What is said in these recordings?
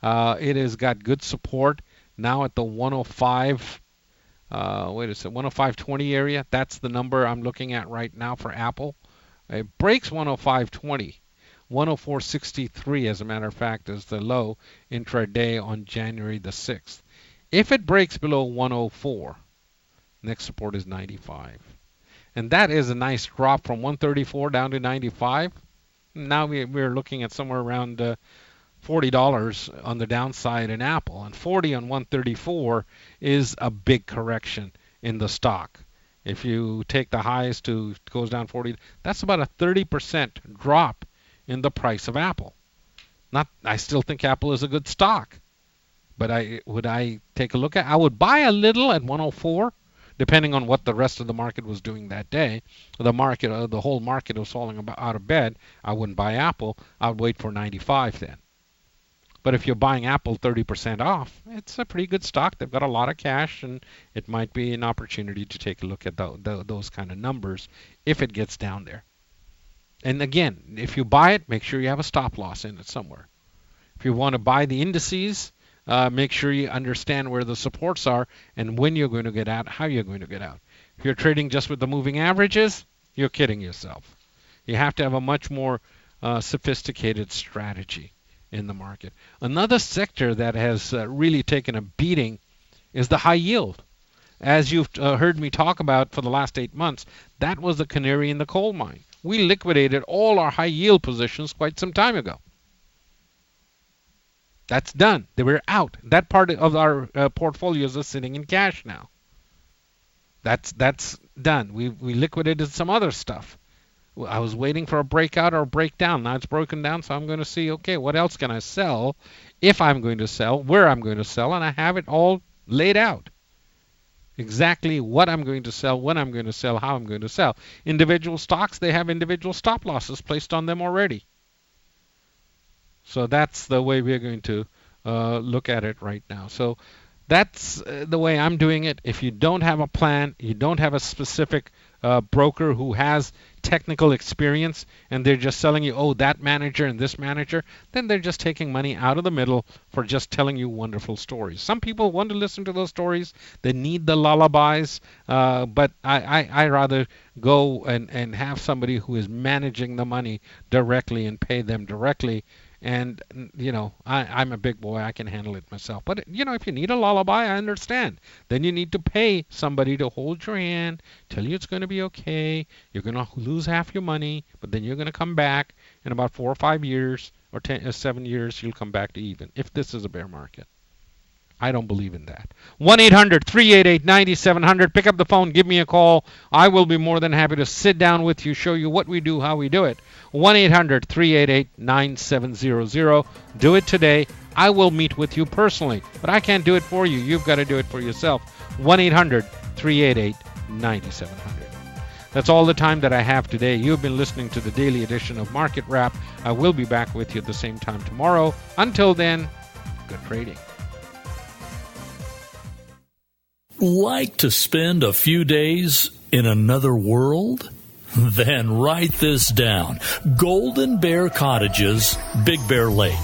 It has got good support now at the 105. 105.20 area. That's the number I'm looking at right now for Apple. It breaks 105.20. 104.63, as a matter of fact, is the low intraday on January the 6th. If it breaks below 104, next support is 95. And that is a nice drop from 134 down to 95. Now we're looking at somewhere around $40 on the downside in Apple. And 40 on 134 is a big correction in the stock. If you take the highs to goes down 40, that's about a 30% drop in the price of Apple. I still think Apple is a good stock. But would I take a look at? I would buy a little at 104. Depending on what the rest of the market was doing that day. The whole market was falling out of bed. I wouldn't buy Apple. I would wait for 95 then. But if you're buying Apple 30% off, it's a pretty good stock. They've got a lot of cash, and it might be an opportunity to take a look at those kind of numbers if it gets down there. And again, if you buy it, make sure you have a stop loss in it somewhere. If you want to buy the indices, make sure you understand where the supports are and when you're going to get out, how you're going to get out. If you're trading just with the moving averages, you're kidding yourself. You have to have a much more sophisticated strategy in the market. Another sector that has really taken a beating is the high yield. As you've heard me talk about for the last 8 months, that was the canary in the coal mine. We liquidated all our high yield positions quite some time ago. That's done. They were out. That part of our portfolios are sitting in cash now. That's done. We liquidated some other stuff. I was waiting for a breakout or a breakdown. Now it's broken down, so I'm going to see, okay, what else can I sell, if I'm going to sell, where I'm going to sell, and I have it all laid out. Exactly what I'm going to sell, when I'm going to sell, how I'm going to sell. Individual stocks, they have individual stop losses placed on them already. So that's the way we're going to look at it right now. So that's the way I'm doing it. If you don't have a plan, you don't have a specific broker who has technical experience, and they're just selling you, oh, that manager and this manager, then they're just taking money out of the middle for just telling you wonderful stories. Some people want to listen to those stories. They need the lullabies, but I rather go and have somebody who is managing the money directly and pay them directly. And, I'm a big boy. I can handle it myself. But, if you need a lullaby, I understand. Then you need to pay somebody to hold your hand, tell you it's going to be okay. You're going to lose half your money, but then you're going to come back in about 4 or 5 years or 7 years. You'll come back to even, if this is a bear market. I don't believe in that. 1-800-388-9700. Pick up the phone. Give me a call. I will be more than happy to sit down with you, show you what we do, how we do it. 1-800-388-9700. Do it today. I will meet with you personally, but I can't do it for you. You've got to do it for yourself. 1-800-388-9700. That's all the time that I have today. You've been listening to the daily edition of Market Wrap. I will be back with you at the same time tomorrow. Until then, good trading. Like to spend a few days in another world? Then write this down. Golden Bear Cottages, Big Bear Lake.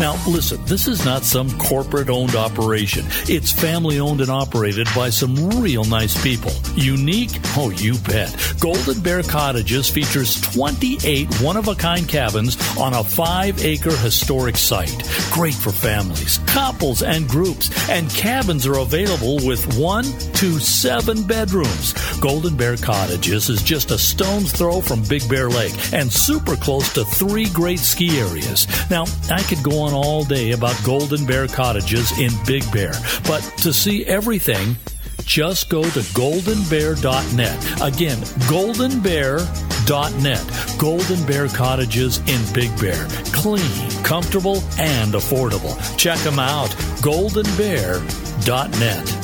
Now, listen, this is not some corporate-owned operation. It's family-owned and operated by some real nice people. Unique? Oh, you bet. Golden Bear Cottages features 28 one-of-a-kind cabins on a 5-acre historic site. Great for families, couples, and groups. And cabins are available with 1 to 7 bedrooms. Golden Bear Cottages is just a stone's throw from Big Bear Lake and super close to 3 great ski areas. Now, I could go on all day about Golden Bear Cottages in Big Bear, but to see everything, just go to goldenbear.net. Again, goldenbear.net. Golden Bear Cottages in Big Bear. Clean, comfortable, and affordable. Check them out. goldenbear.net.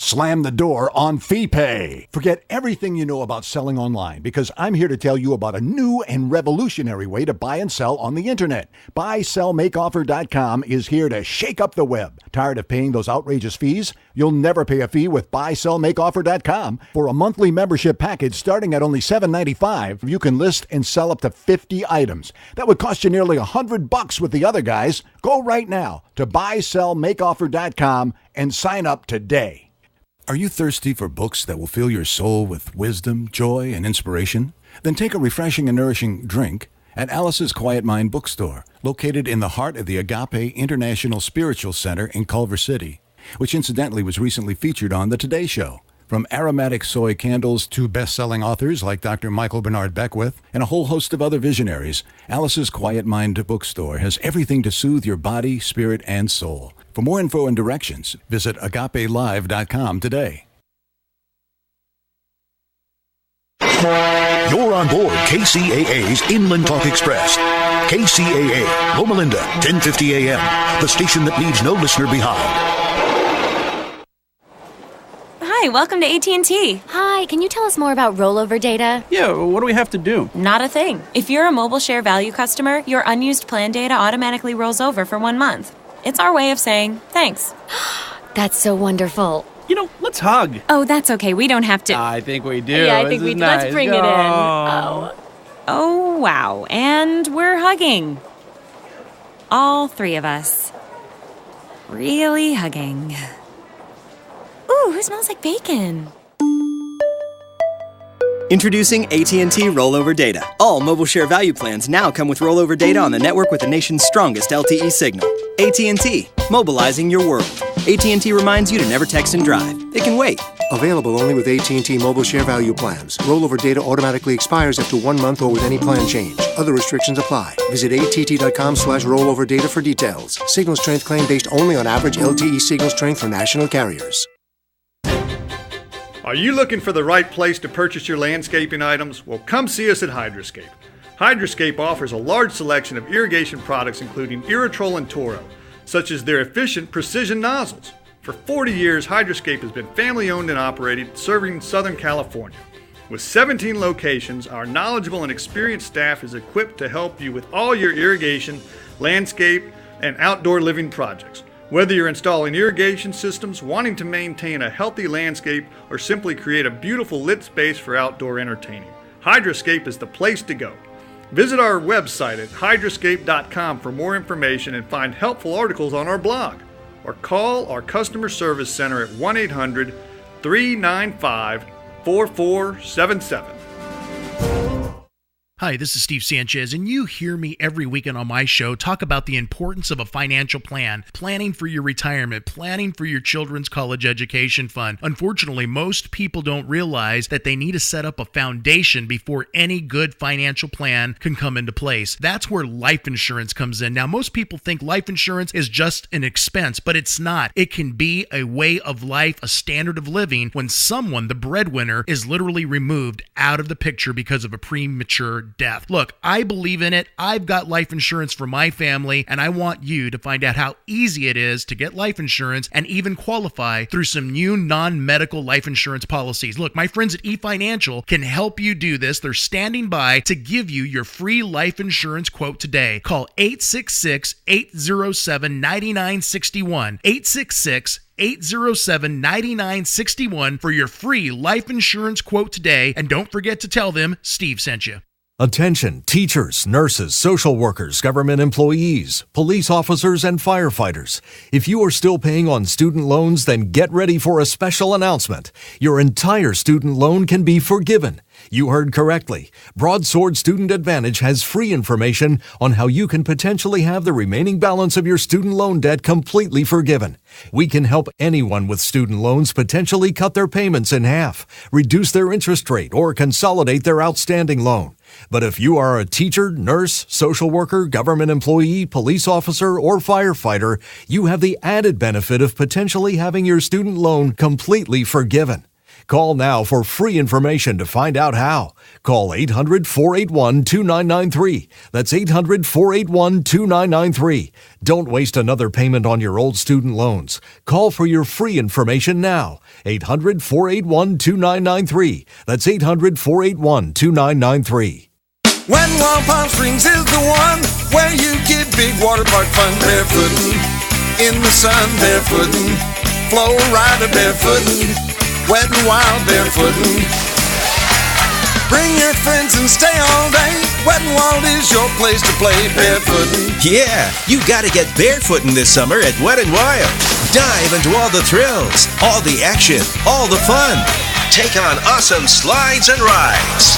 Slam the door on FeePay. Forget everything you know about selling online because I'm here to tell you about a new and revolutionary way to buy and sell on the internet. BuySellMakeOffer.com is here to shake up the web. Tired of paying those outrageous fees? You'll never pay a fee with BuySellMakeOffer.com. For a monthly membership package starting at only $7.95, you can list and sell up to 50 items. That would cost you nearly $100 with the other guys. Go right now to BuySellMakeOffer.com and sign up today. Are you thirsty for books that will fill your soul with wisdom, joy, and inspiration? Then take a refreshing and nourishing drink at Alice's Quiet Mind Bookstore, located in the heart of the Agape International Spiritual Center in Culver City, which incidentally was recently featured on The Today Show. From aromatic soy candles to best-selling authors like Dr. Michael Bernard Beckwith and a whole host of other visionaries, Alice's Quiet Mind Bookstore has everything to soothe your body, spirit, and soul. For more info and directions, visit agapelive.com today. You're on board KCAA's Inland Talk Express. KCAA, Loma Linda, 1050 AM, the station that leaves no listener behind. Hi, welcome to AT&T. Hi, can you tell us more about rollover data? Yeah, what do we have to do? Not a thing. If you're a Mobile Share Value customer, your unused plan data automatically rolls over for 1 month. It's our way of saying thanks. That's so wonderful. You know, let's hug. Oh, that's okay. We don't have to. I think we do. Yeah, I think we do. Nice. Let's bring it in. Oh. Oh, wow. And we're hugging. All three of us. Really hugging. Ooh, who smells like bacon? Introducing AT&T Rollover Data. All mobile share value plans now come with rollover data on the network with the nation's strongest LTE signal. AT&T, mobilizing your world. AT&T reminds you to never text and drive. It can wait. Available only with AT&T Mobile Share Value plans. Rollover data automatically expires after 1 month or with any plan change. Other restrictions apply. Visit att.com/rollover data for details. Signal strength claim based only on average LTE signal strength for national carriers. Are you looking for the right place to purchase your landscaping items? Well, come see us at Hydroscape. Hydroscape offers a large selection of irrigation products including Irritrol and Toro, such as their efficient precision nozzles. For 40 years, Hydroscape has been family-owned and operated, serving Southern California. With 17 locations, our knowledgeable and experienced staff is equipped to help you with all your irrigation, landscape, and outdoor living projects. Whether you're installing irrigation systems, wanting to maintain a healthy landscape, or simply create a beautiful lit space for outdoor entertaining, Hydroscape is the place to go. Visit our website at hydroscape.com for more information and find helpful articles on our blog, or call our customer service center at 1-800-395-4477. Hi, this is Steve Sanchez, and you hear me every weekend on my show talk about the importance of a financial plan, planning for your retirement, planning for your children's college education fund. Unfortunately, most people don't realize that they need to set up a foundation before any good financial plan can come into place. That's where life insurance comes in. Now, most people think life insurance is just an expense, but it's not. It can be a way of life, a standard of living when someone, the breadwinner, is literally removed out of the picture because of a premature death. Look, I believe in it. I've got life insurance for my family, and I want you to find out how easy it is to get life insurance and even qualify through some new non-medical life insurance policies. Look, my friends at eFinancial can help you do this. They're standing by to give you your free life insurance quote today. Call 866-807-9961. 866-807-9961 for your free life insurance quote today. And don't forget to tell them Steve sent you. Attention, teachers, nurses, social workers, government employees, police officers, and firefighters. If you are still paying on student loans, then get ready for a special announcement. Your entire student loan can be forgiven. You heard correctly. Broadsword Student Advantage has free information on how you can potentially have the remaining balance of your student loan debt completely forgiven. We can help anyone with student loans potentially cut their payments in half, reduce their interest rate, or consolidate their outstanding loan. But if you are a teacher, nurse, social worker, government employee, police officer, or firefighter, you have the added benefit of potentially having your student loan completely forgiven. Call now for free information to find out how. Call 800-481-2993. That's 800-481-2993. Don't waste another payment on your old student loans. Call for your free information now. 800-481-2993. That's 800-481-2993. Wet n Wild Palm Springs is the one where you get big water park fun. Barefootin' in the sun, barefootin', flow rider barefootin', Wet n Wild barefootin'. Bring your friends and stay all day. Wet n Wild is your place to play barefootin'. Yeah, you gotta get barefootin' this summer at Wet n Wild. Dive into all the thrills, all the action, all the fun. Take on awesome slides and rides.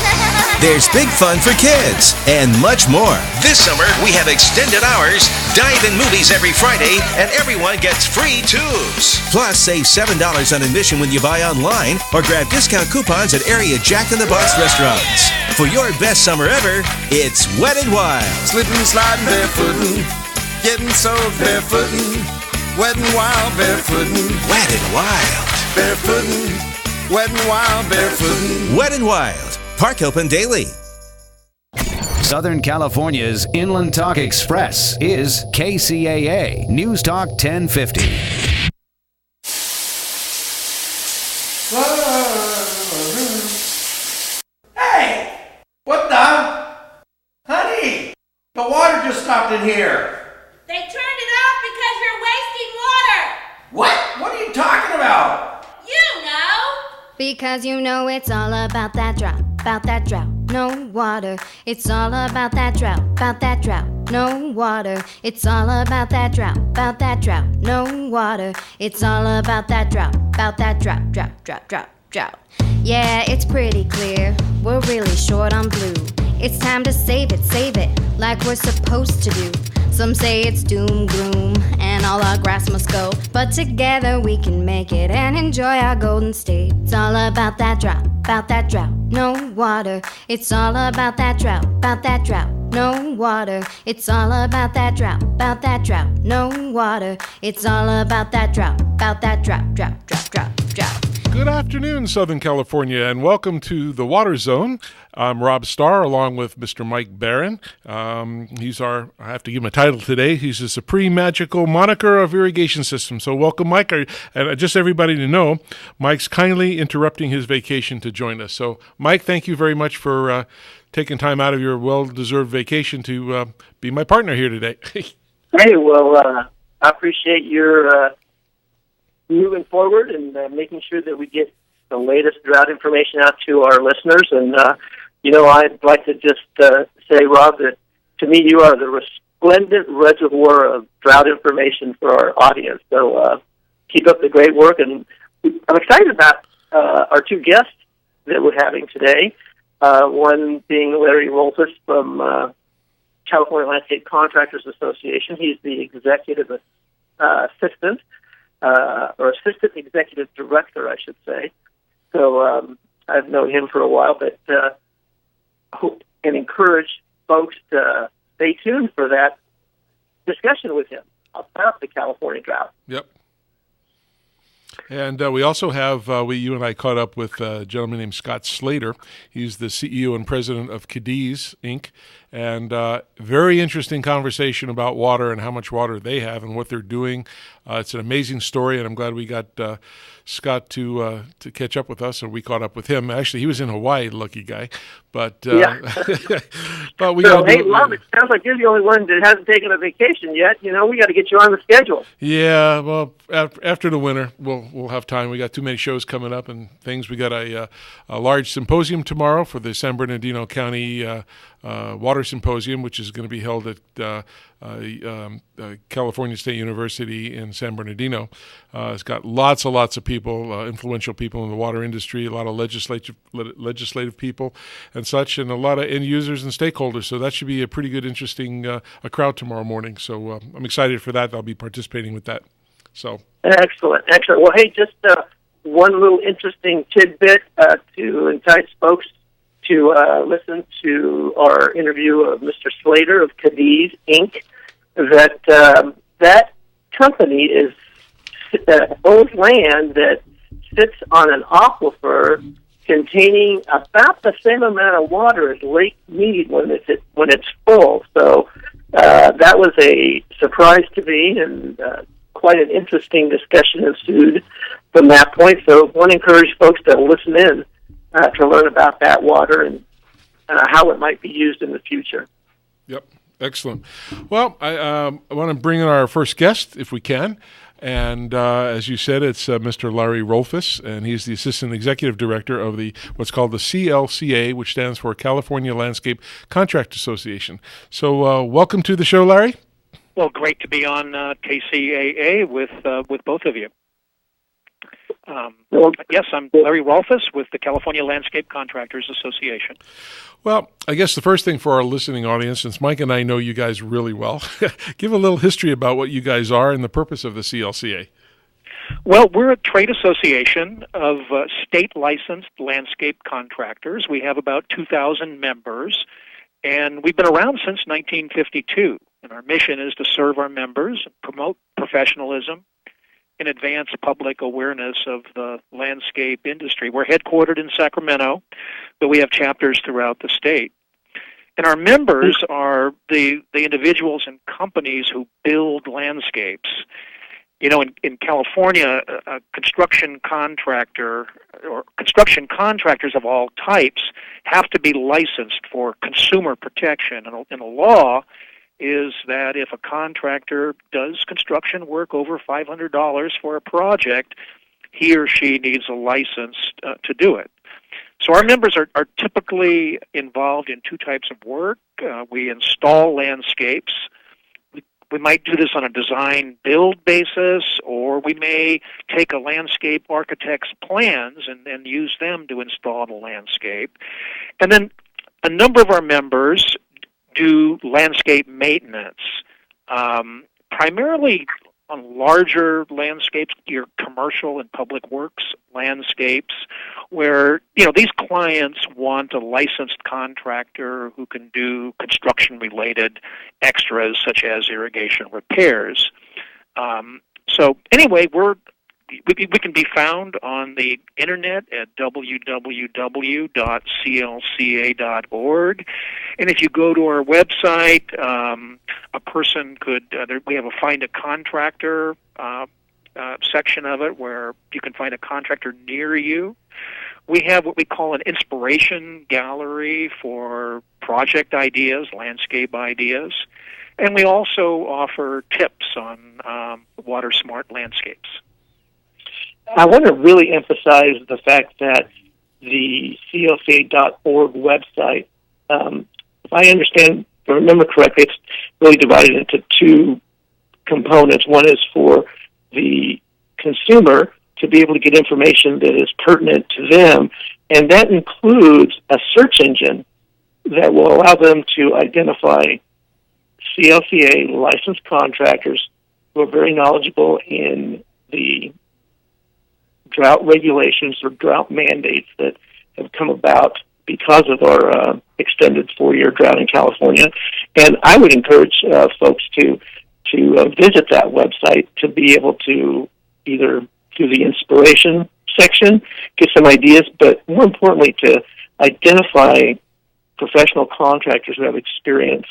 There's big fun for kids and much more. This summer, we have extended hours, dive-in movies every Friday, and everyone gets free tubes. Plus, save $7 on admission when you buy online or grab discount coupons at area Jack in the Box restaurants. For your best summer ever, it's Wet n Wild. Slipping, sliding, barefootin', getting soaked barefootin', Wet n Wild barefootin', Wet n Wild. Barefootin'. Wet n Wild barefootin'. Wet n Wild. Park open daily. Southern California's Inland Talk Express is KCAA News Talk 1050. Hey! What the? Honey! The water just stopped in here. They turned it off because you're wasting water. What? What are you talking about? You know. Because you know it's all about that drought, no water. It's all about that drought, no water. It's all about that drought, no water. It's all about that drought, drought. Yeah, it's pretty clear, we're really short on blue. It's time to save it, like we're supposed to do. Some say it's doom, gloom, and all our grass must go. But together we can make it and enjoy our golden state. It's all about that drought, no water. It's all about that drought, no water. It's all about that drought, no water. It's all about that drought, drought. Good afternoon, Southern California, and welcome to the Water Zone. I'm Rob Starr, along with Mr. Mike Barron. He's I have to give him a title today. He's the supreme magical moniker of irrigation systems. So welcome, Mike. And just everybody to know, Mike's kindly interrupting his vacation to join us. So, Mike, thank you very much for taking time out of your well-deserved vacation to be my partner here today. Hey, well, I appreciate your moving forward and making sure that we get the latest drought information out to our listeners. And, I'd like to just say, Rob, that to me you are the resplendent reservoir of drought information for our audience. So keep up the great work. And I'm excited about our two guests that we're having today, one being Larry Rolfus from California Landscape Contractors Association. He's the executive assistant, or assistant executive director, I should say. So I've known him for a while, but hope and encourage folks to stay tuned for that discussion with him about the California drought. Yep. And we also have, you and I caught up with a gentleman named Scott Slater. He's the CEO and president of Cadiz, Inc., and very interesting conversation about water and how much water they have and what they're doing. It's an amazing story, and I'm glad we got Scott to catch up with us, or we caught up with him. Actually, he was in Hawaii, lucky guy. But yeah. but we so, hey, Rob, it sounds like you're the only one that hasn't taken a vacation yet. We got to get you on the schedule. Yeah, well, after the winter, we'll have time. We got too many shows coming up and things. We got a large symposium tomorrow for the San Bernardino County Water Symposium, which is going to be held at California State University in San Bernardino. It's got lots of people, influential people in the water industry, a lot of legislative people and such, and a lot of end users and stakeholders. So that should be a pretty good, interesting a crowd tomorrow morning. So I'm excited for that. I'll be participating with that. So excellent. Well, hey, just one little interesting tidbit to entice folks to listen to our interview of Mr. Slater of Cadiz, Inc., that company owns land that sits on an aquifer containing about the same amount of water as Lake Mead when it's full. So that was a surprise to me, and quite an interesting discussion ensued from that point. So I want to encourage folks to listen in to learn about that water and how it might be used in the future. Yep, excellent. Well, I want to bring in our first guest, if we can. And as you said, it's Mr. Larry Rolfes, and he's the Assistant Executive Director of what's called the CLCA, which stands for California Landscape Contract Association. So welcome to the show, Larry. Well, great to be on KCAA with both of you. Yes, I'm Larry Rolfes with the California Landscape Contractors Association. Well, I guess the first thing for our listening audience, since Mike and I know you guys really well, give a little history about what you guys are and the purpose of the CLCA. Well, we're a trade association of state-licensed landscape contractors. We have about 2,000 members, and we've been around since 1952. And our mission is to serve our members, promote professionalism, and advance public awareness of the landscape industry. We're headquartered in Sacramento, but we have chapters throughout the state. And our members are the individuals and companies who build landscapes. You know, in California, a construction contractor or construction contractors of all types have to be licensed for consumer protection. And the law is that if a contractor does construction work over $500 for a project, he or she needs a license to do it. So our members are typically involved in two types of work. We install landscapes. We might do this on a design-build basis, or we may take a landscape architect's plans and use them to install the landscape. And then a number of our members do landscape maintenance, primarily on larger landscapes, your commercial and public works landscapes, where these clients want a licensed contractor who can do construction-related extras such as irrigation repairs. So anyway, we can be found on the internet at www.clca.org. And if you go to our website, a person could, we have a Find a Contractor section of it where you can find a contractor near you. We have what we call an inspiration gallery for project ideas, landscape ideas. And we also offer tips on water-smart landscapes. I want to really emphasize the fact that the CLCA.org website, if I remember correctly, it's really divided into two components. One is for the consumer to be able to get information that is pertinent to them, and that includes a search engine that will allow them to identify CLCA licensed contractors who are very knowledgeable in the drought regulations or drought mandates that have come about because of our extended 4-year drought in California. And I would encourage folks to visit that website to be able to either do the inspiration section, get some ideas, but more importantly to identify professional contractors who have experience,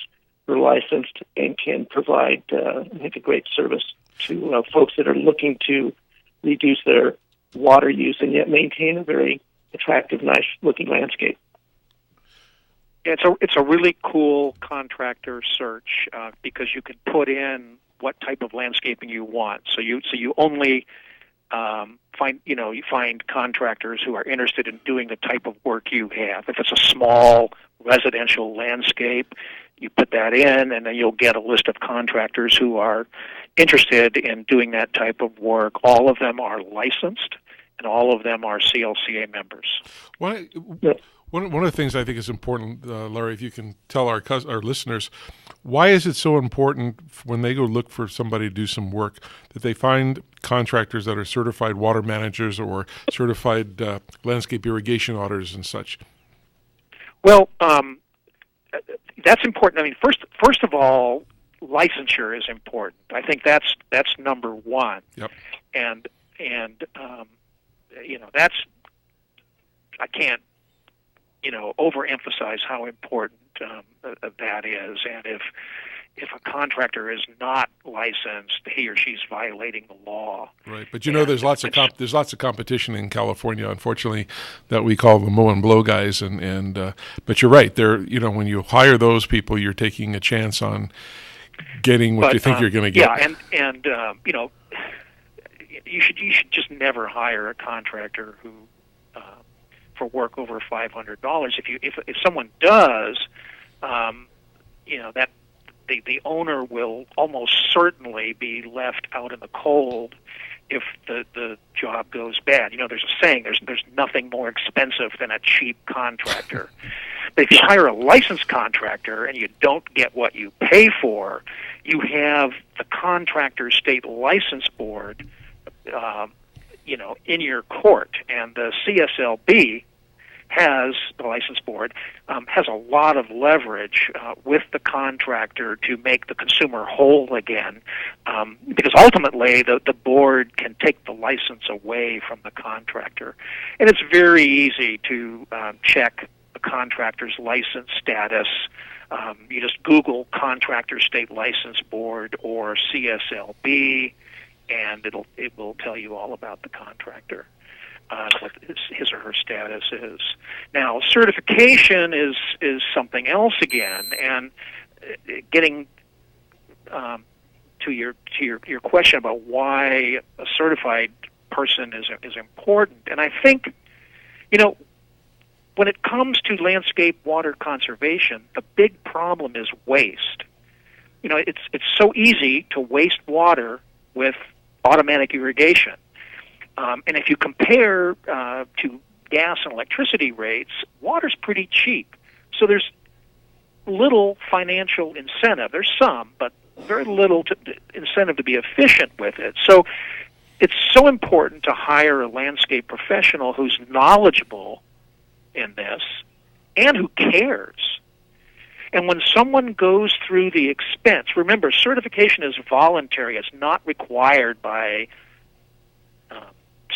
who are licensed, and can provide, I think, a great service to folks that are looking to reduce their water use and yet maintain a very attractive, nice-looking landscape. It's a really cool contractor search because you can put in what type of landscaping you want. So you only find contractors who are interested in doing the type of work you have. If it's a small residential landscape, you put that in, and then you'll get a list of contractors who are interested in doing that type of work. All of them are licensed, and all of them are CLCA members. One of the things I think is important, Larry, if you can tell our listeners, why is it so important when they go look for somebody to do some work that they find contractors that are certified water managers or certified landscape irrigation auditors and such? Well, that's important. I mean, first of all, licensure is important. I think that's number one. Yep. And that's, I can't, overemphasize how important that is. And if a contractor is not licensed, he or she's violating the law. Right, but there's lots of competition in California, unfortunately, that we call the mow and blow guys. And but you're right. They're when you hire those people, you're taking a chance on getting what you think you're going to get. Yeah, and you should just never hire a contractor who for work over $500. If someone does, that the owner will almost certainly be left out in the cold if the job goes bad. There's a saying: there's nothing more expensive than a cheap contractor. But if you hire a licensed contractor and you don't get what you pay for, you have the contractor state license board, in your court, and the CSLB has the license board has a lot of leverage with the contractor to make the consumer whole again, because ultimately the board can take the license away from the contractor, and it's very easy to check a contractor's license status. You just Google Contractor State License Board or CSLB, and it will tell you all about the contractor. What his or her status is. Now, certification is something else again, and getting to your question about why a certified person is important. And I think, when it comes to landscape water conservation, the big problem is waste. It's so easy to waste water with automatic irrigation. And if you compare to gas and electricity rates, water's pretty cheap. So there's little financial incentive. There's some, but very little incentive to be efficient with it. So it's so important to hire a landscape professional who's knowledgeable in this and who cares. And when someone goes through the expense, remember, certification is voluntary. It's not required by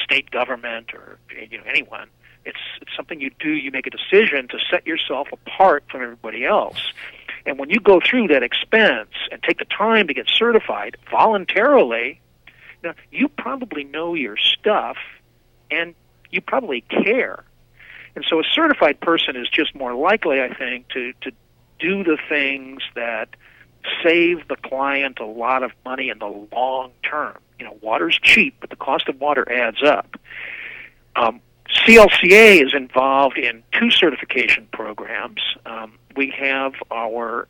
state government or anyone. It's something you do. You make a decision to set yourself apart from everybody else. And when you go through that expense and take the time to get certified voluntarily, you probably know your stuff and you probably care. And so a certified person is just more likely, I think, to do the things that save the client a lot of money in the long term. Water's cheap, but the cost of water adds up. CLCA is involved in 2 certification programs. We have our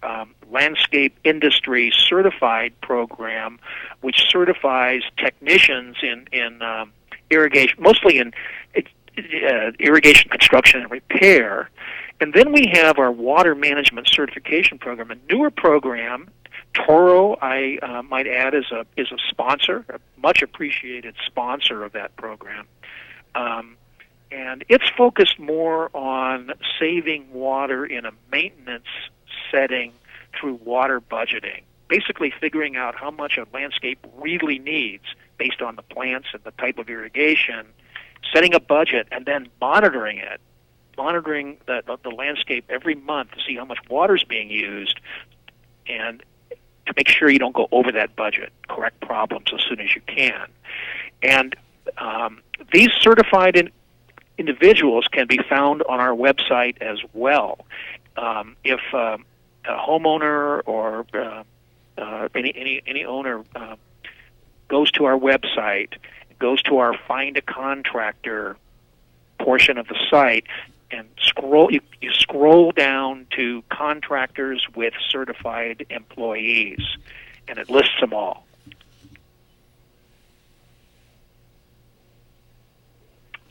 Landscape Industry Certified program, which certifies technicians in irrigation, mostly in irrigation construction and repair. And then we have our Water Management Certification program, a newer program. Toro, I might add, is a sponsor, a much appreciated sponsor of that program. And it's focused more on saving water in a maintenance setting through water budgeting, basically figuring out how much a landscape really needs based on the plants and the type of irrigation, setting a budget, and then monitoring it, monitoring the landscape every month to see how much water is being used, and to make sure you don't go over that budget, correct problems as soon as you can. And these certified individuals can be found on our website as well. If a homeowner or any owner goes to our website, goes to our Find a Contractor portion of the site, and you scroll down to contractors with certified employees, and it lists them all.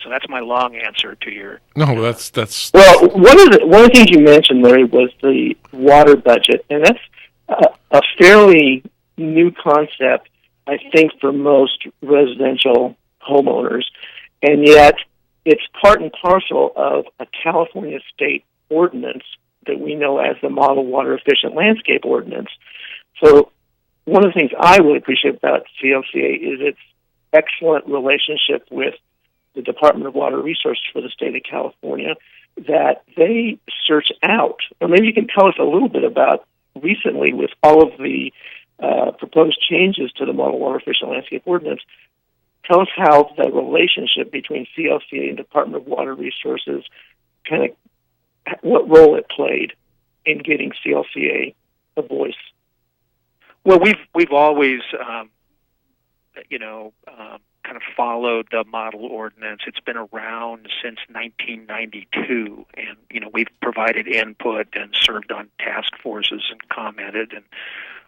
So that's my long answer to your. No, that's. Well, one of the things you mentioned, Larry, was the water budget, and that's a fairly new concept, I think, for most residential homeowners, and yet it's part and parcel of a California state ordinance that we know as the Model Water Efficient Landscape Ordinance. So one of the things I really appreciate about CLCA is its excellent relationship with the Department of Water Resources for the state of California, that they search out, or maybe you can tell us a little bit about recently with all of the proposed changes to the Model Water Efficient Landscape Ordinance. Tell us how the relationship between CLCA and Department of Water Resources, kind of what role it played in getting CLCA a voice. Well, we've always, kind of followed the model ordinance. It's been around since 1992, and we've provided input and served on task forces and commented and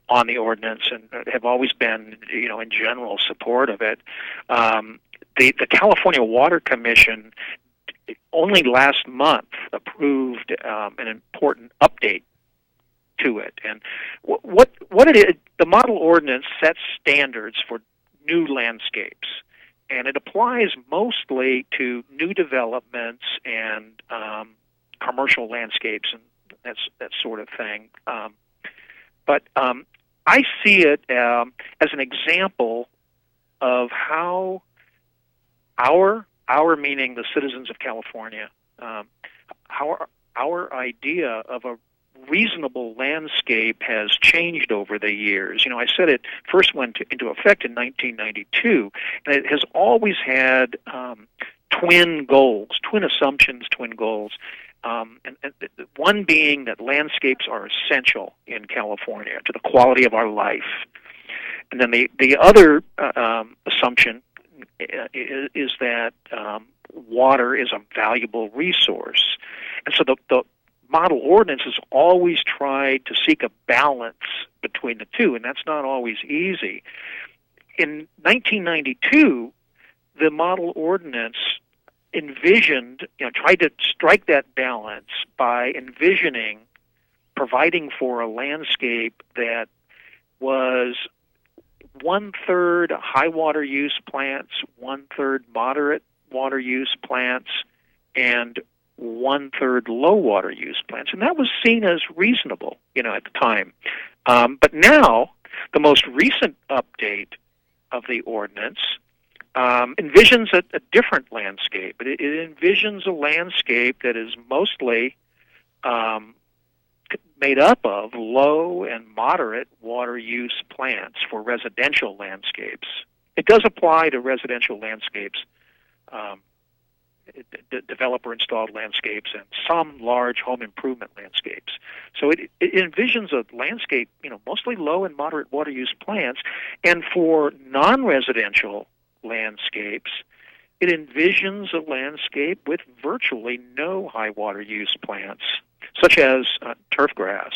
on the ordinance, and have always been, in general support of it. The California Water Commission only last month approved an important update to it, and what it is, the model ordinance sets standards for new landscapes, and it applies mostly to new developments and commercial landscapes and that sort of thing. But I see it as an example of how our meaning the citizens of California, how our idea of a reasonable landscape has changed over the years. I said it first went into effect in 1992, and it has always had twin goals, twin assumptions, twin goals. And one being that landscapes are essential in California to the quality of our life. And then the other assumption is that water is a valuable resource. And so the model ordinance has always tried to seek a balance between the two, and that's not always easy. In 1992, the model ordinance envisioned, tried to strike that balance by envisioning providing for a landscape that was 1/3 high water use plants, 1/3 moderate water use plants, and 1/3 low water use plants, and that was seen as reasonable, at the time. But now, the most recent update of the ordinance envisions a different landscape. It envisions a landscape that is mostly made up of low and moderate water use plants for residential landscapes. It does apply to residential landscapes, developer-installed landscapes, and some large home improvement landscapes. So it envisions a landscape, mostly low and moderate water use plants, and for non-residential landscapes, it envisions a landscape with virtually no high water use plants, such as turf grass,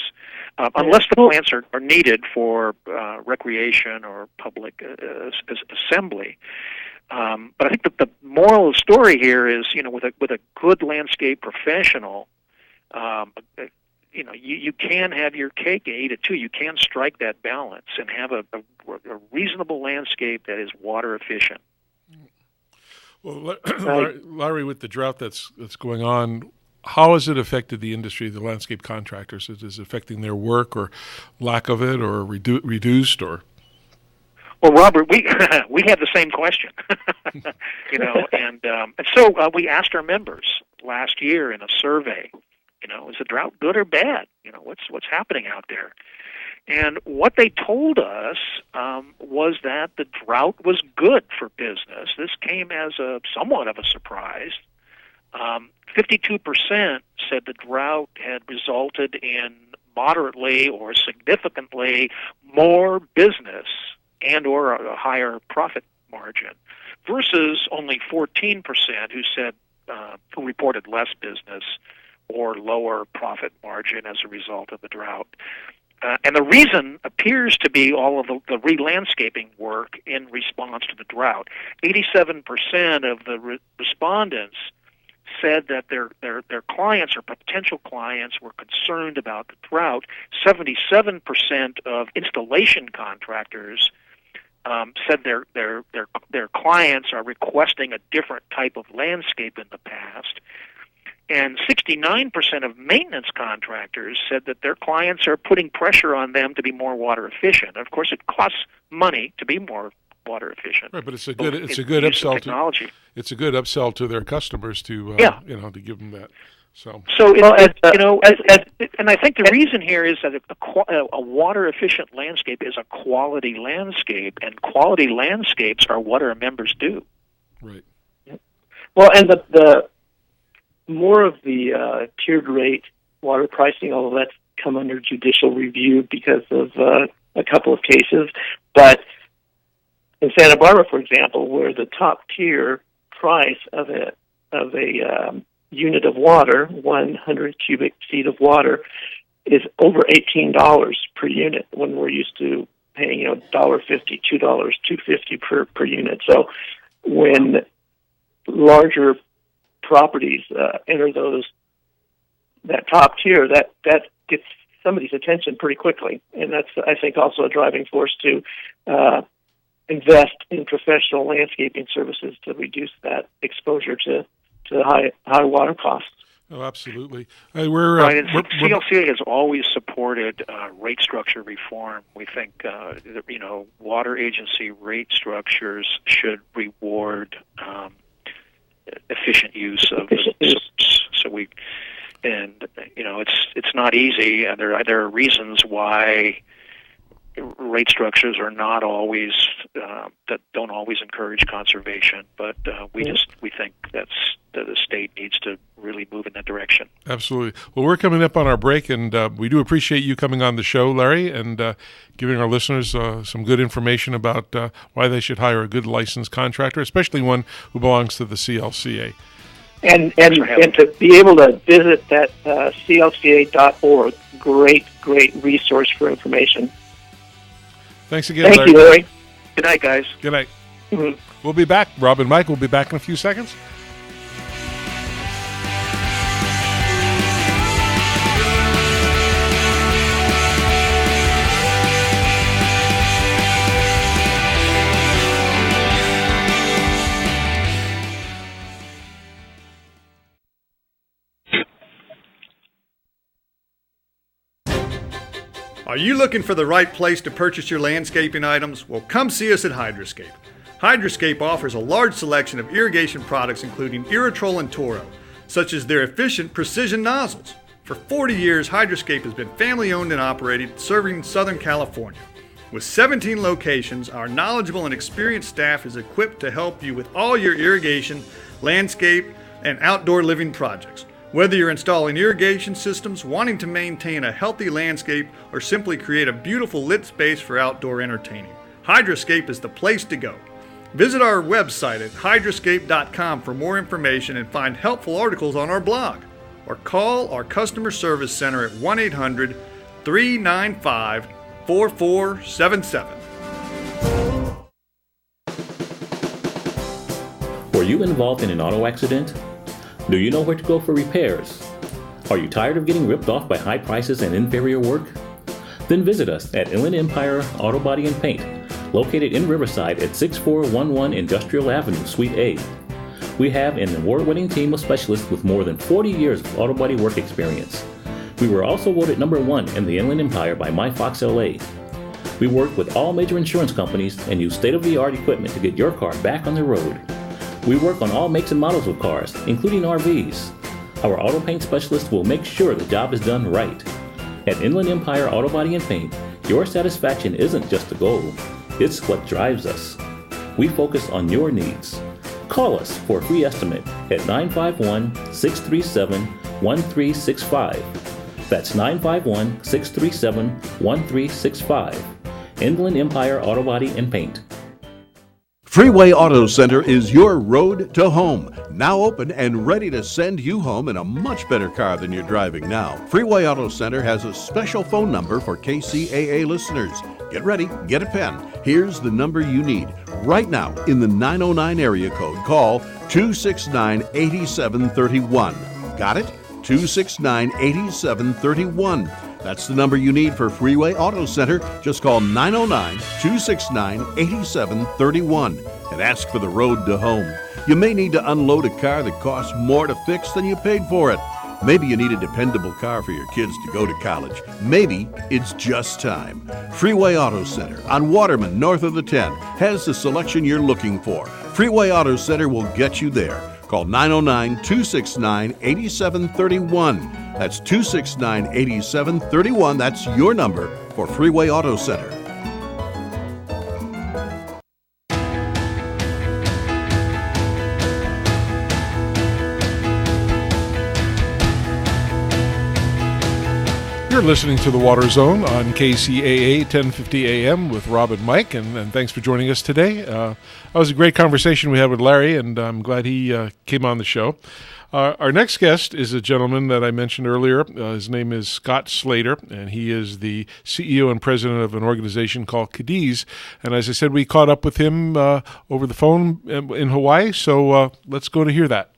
unless the plants are needed for recreation or public assembly. But I think that the moral of the story here is, with a good landscape professional, you can have your cake and eat it too. You can strike that balance and have a reasonable landscape that is water efficient. Well, Larry, with the drought that's going on, how has it affected the industry, the landscape contractors? Is it affecting their work, or lack of it, or reduced, or? Well, Robert, we had the same question, and so we asked our members last year in a survey, is the drought good or bad? What's happening out there? And what they told us was that the drought was good for business. This came as somewhat of a surprise. 52% said the drought had resulted in moderately or significantly more business and or a higher profit margin, versus only 14% who reported less business or lower profit margin as a result of the drought. And the reason appears to be all of the re-landscaping work in response to the drought. 87% of the respondents said that their clients or potential clients were concerned about the drought. 77% of installation contractors said their clients are requesting a different type of landscape in the past. And 69% of maintenance contractors said that their clients are putting pressure on them to be more water efficient. Of course, it costs money to be more water efficient. Right, but it's a both good use of upsell technology. It's a good upsell to their customers to to give them that. So and I think the reason here is that a water efficient landscape is a quality landscape, and quality landscapes are what our members do. Right. Well, and the more of the tiered rate water pricing, although that's come under judicial review because of a couple of cases, but in Santa Barbara, for example, where the top tier price of a unit of water, 100 cubic feet of water, is over $18 per unit, when we're used to paying $1.50, $2, $2.50 per unit. So when larger properties enter that top tier, that gets somebody's attention pretty quickly, and that's, I think, also a driving force to invest in professional landscaping services to reduce that exposure to high water costs. Oh, absolutely. CLCA has always supported rate structure reform. We think water agency rate structures should reward efficient use of it's not easy, and there are reasons why rate structures are not always that don't always encourage conservation, but we think that the state needs to really move in that direction. Absolutely. Well, we're coming up on our break, and we do appreciate you coming on the show, Larry, and giving our listeners some good information about why they should hire a good licensed contractor, especially one who belongs to the CLCA. And to be able to visit that clca.org, great resource for information. Thanks again, Larry. Thank you, Larry. Good night, guys. Good night. Mm-hmm. We'll be back. Rob and Mike will be back in a few seconds. Are you looking for the right place to purchase your landscaping items? Well, come see us at Hydroscape. Hydroscape offers a large selection of irrigation products including Irritrol and Toro, such as their efficient precision nozzles. For 40 years, Hydroscape has been family owned and operated, serving Southern California. With 17 locations, our knowledgeable and experienced staff is equipped to help you with all your irrigation, landscape, and outdoor living projects. Whether you're installing irrigation systems, wanting to maintain a healthy landscape, or simply create a beautiful lit space for outdoor entertaining, Hydroscape is the place to go. Visit our website at hydroscape.com for more information and find helpful articles on our blog, or call our customer service center at 1-800-395-4477. Were you involved in an auto accident? Do you know where to go for repairs? Are you tired of getting ripped off by high prices and inferior work? Then visit us at Inland Empire Auto Body and Paint, located in Riverside at 6411 Industrial Avenue, Suite A. We have an award-winning team of specialists with more than 40 years of auto body work experience. We were also voted #1 in the Inland Empire by MyFoxLA. We work with all major insurance companies and use state-of-the-art equipment to get your car back on the road. We work on all makes and models of cars, including RVs. Our auto paint specialist will make sure the job is done right. At Inland Empire Auto Body and Paint, your satisfaction isn't just a goal, it's what drives us. We focus on your needs. Call us for a free estimate at 951-637-1365. That's 951-637-1365. Inland Empire Auto Body and Paint. Freeway Auto Center is your road to home. Now open and ready to send you home in a much better car than you're driving now. Freeway Auto Center has a special phone number for KCAA listeners. Get ready, get a pen. Here's the number you need. Right now, in the 909 area code, call 269-8731. Got it? 269-8731. That's the number you need for Freeway Auto Center. Just call 909-269-8731 and ask for the road to home. You may need to unload a car that costs more to fix than you paid for it. Maybe you need a dependable car for your kids to go to college. Maybe it's just time. Freeway Auto Center on Waterman, north of the 10, has the selection you're looking for. Freeway Auto Center will get you there. Call 909-269-8731. That's 269-8731. That's your number for Freeway Auto Center. You're listening to The Water Zone on KCAA 1050 AM with Rob and Mike, and thanks for joining us today. That was a great conversation we had with Larry, and I'm glad he came on the show. Our next guest is a gentleman that I mentioned earlier. His name is Scott Slater, and he is the CEO and president of an organization called Cadiz. And as I said, we caught up with him over the phone in Hawaii, so let's go to hear that.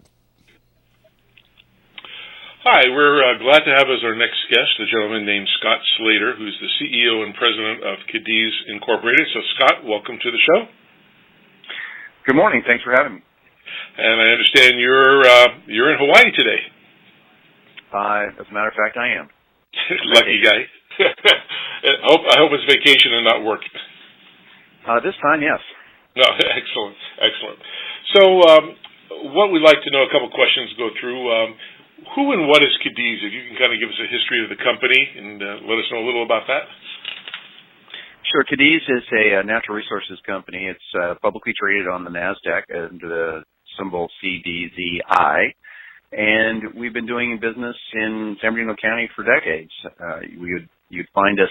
Hi, we're glad to have as our next guest a gentleman named Scott Slater, who's the CEO and president of Cadiz Incorporated. So, Scott, welcome to the show. Good morning. Thanks for having me. And I understand you're in Hawaii today. As a matter of fact, I am. Lucky guy. I hope it's vacation and not work. This time, yes. No, excellent. So, what we'd like to know, a couple questions to go through. Who and what is Cadiz? If you can kind of give us a history of the company and let us know a little about that. Sure. Cadiz is a natural resources company. It's publicly traded on the NASDAQ under the symbol CDZI. And we've been doing business in San Bernardino County for decades. You'd find us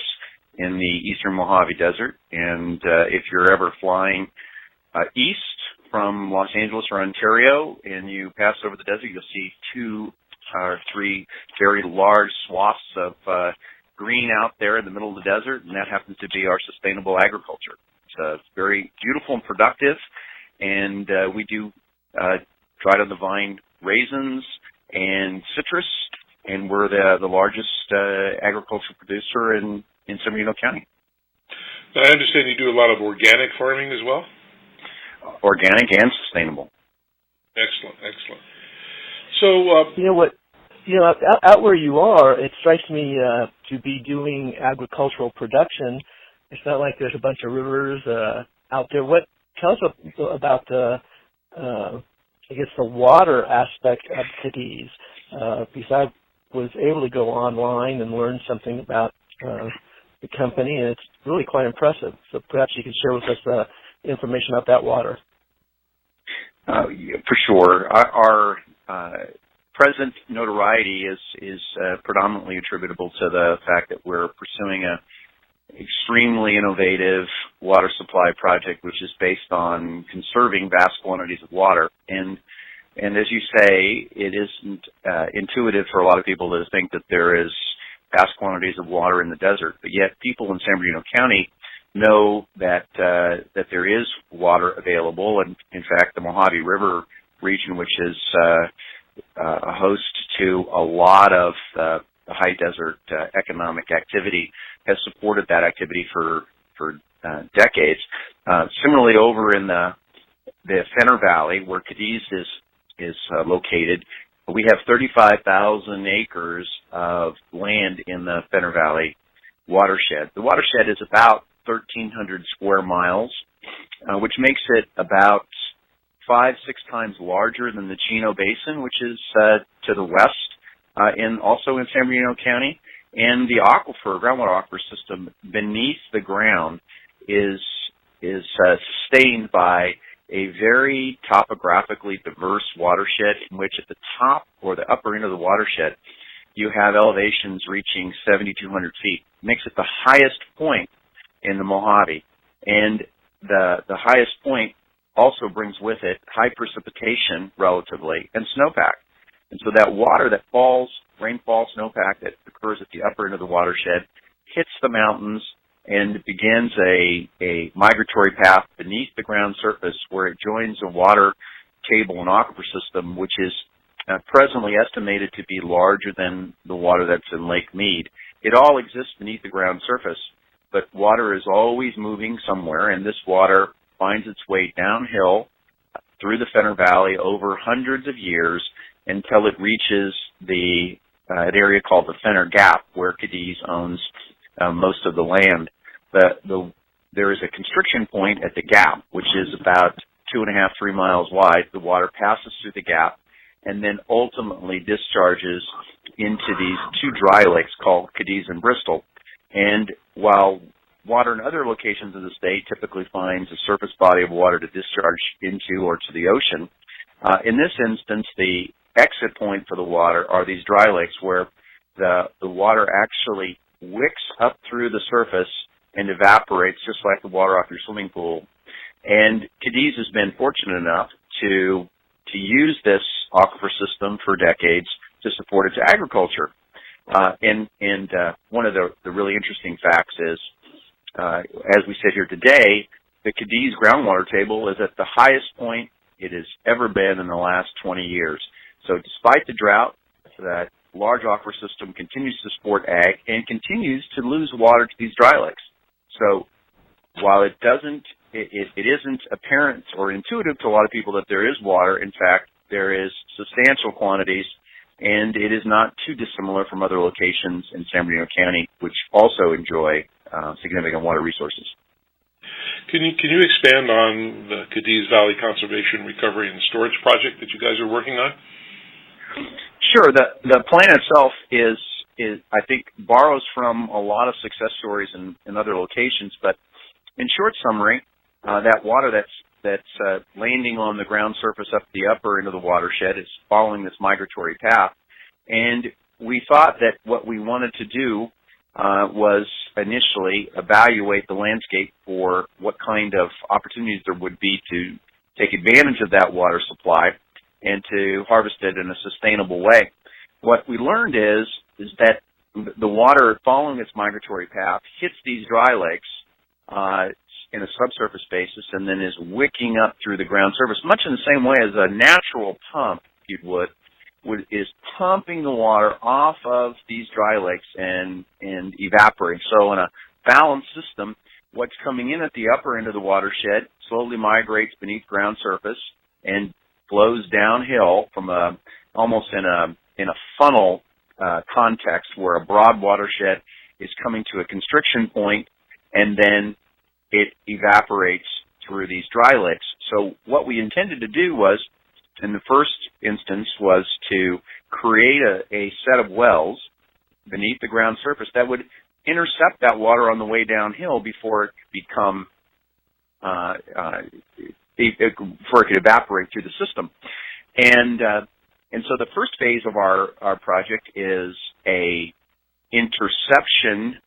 in the eastern Mojave Desert. And if you're ever flying east from Los Angeles or Ontario and you pass over the desert, you'll see 2 or 3 very large swaths of green out there in the middle of the desert, and that happens to be our sustainable agriculture. It's very beautiful and productive, and we do dried on the vine raisins and citrus, and we're the largest agricultural producer in San Bernardino County. Now, I understand you do a lot of organic farming as well? Organic and sustainable. Excellent. So, out where you are, it strikes me to be doing agricultural production. It's not like there's a bunch of rivers out there. Tell us about the water aspect of Cadiz, because I was able to go online and learn something about the company, and it's really quite impressive. So perhaps you could share with us information about that water. For sure. Our present notoriety is predominantly attributable to the fact that we're pursuing a extremely innovative water supply project, which is based on conserving vast quantities of water. And as you say, it isn't intuitive for a lot of people to think that there is vast quantities of water in the desert, but yet people in San Bernardino County know that there is water available, and in fact, the Mojave River region, which is a host to a lot of the high desert economic activity, has supported that activity for decades. Similarly, over in the Fenner Valley, where Cadiz is located, we have 35,000 acres of land in the Fenner Valley watershed. The watershed is about 1,300 square miles, which makes it about 5-6 times larger than the Chino Basin, which is to the west, and also in San Bernardino County. And the groundwater aquifer system beneath the ground is sustained by a very topographically diverse watershed, in which at the top or the upper end of the watershed, you have elevations reaching 7,200 feet. It makes it the highest point in the Mojave. And the highest point also brings with it high precipitation relatively and snowpack. And so that water that falls, rainfall, snowpack that occurs at the upper end of the watershed hits the mountains and begins a migratory path beneath the ground surface where it joins a water table and aquifer system, which is presently estimated to be larger than the water that's in Lake Mead. It all exists beneath the ground surface, but water is always moving somewhere, and this water finds its way downhill through the Fenner Valley over hundreds of years until it reaches an area called the Fenner Gap, where Cadiz owns most of the land. There is a constriction point at the gap, which is about 2.5, 3 miles wide. The water passes through the gap and then ultimately discharges into these two dry lakes called Cadiz and Bristol. And while water in other locations of the state typically finds a surface body of water to discharge into or to the ocean, in this instance, the exit point for the water are these dry lakes where the water actually wicks up through the surface and evaporates just like the water off your swimming pool. And Cadiz has been fortunate enough to use this aquifer system for decades to support its agriculture. And one of the really interesting facts is, as we sit here today, the Cadiz groundwater table is at the highest point it has ever been in the last 20 years. So despite the drought, that large aquifer system continues to support ag and continues to lose water to these dry lakes. So while it isn't apparent or intuitive to a lot of people that there is water, in fact, there is substantial quantities, and it is not too dissimilar from other locations in San Bernardino County, which also enjoy significant water resources. Can you expand on the Cadiz Valley Conservation Recovery and Storage Project that you guys are working on? Sure. The plan itself is I think borrows from a lot of success stories in other locations, but in short summary, that water that's landing on the ground surface up the upper end of the watershed is following this migratory path. And we thought that what we wanted to do was initially evaluate the landscape for what kind of opportunities there would be to take advantage of that water supply and to harvest it in a sustainable way. What we learned is that the water following its migratory path hits these dry lakes in a subsurface basis and then is wicking up through the ground surface, much in the same way as a natural pump, if you would, is pumping the water off of these dry lakes and evaporating. So in a balanced system, what's coming in at the upper end of the watershed slowly migrates beneath ground surface and flows downhill from almost in a funnel context, where a broad watershed is coming to a constriction point and then it evaporates through these dry lakes. So what we intended to do was, in the first instance, was to create a set of wells beneath the ground surface that would intercept that water on the way downhill before it before it could evaporate through the system. And so the first phase of our project is a interception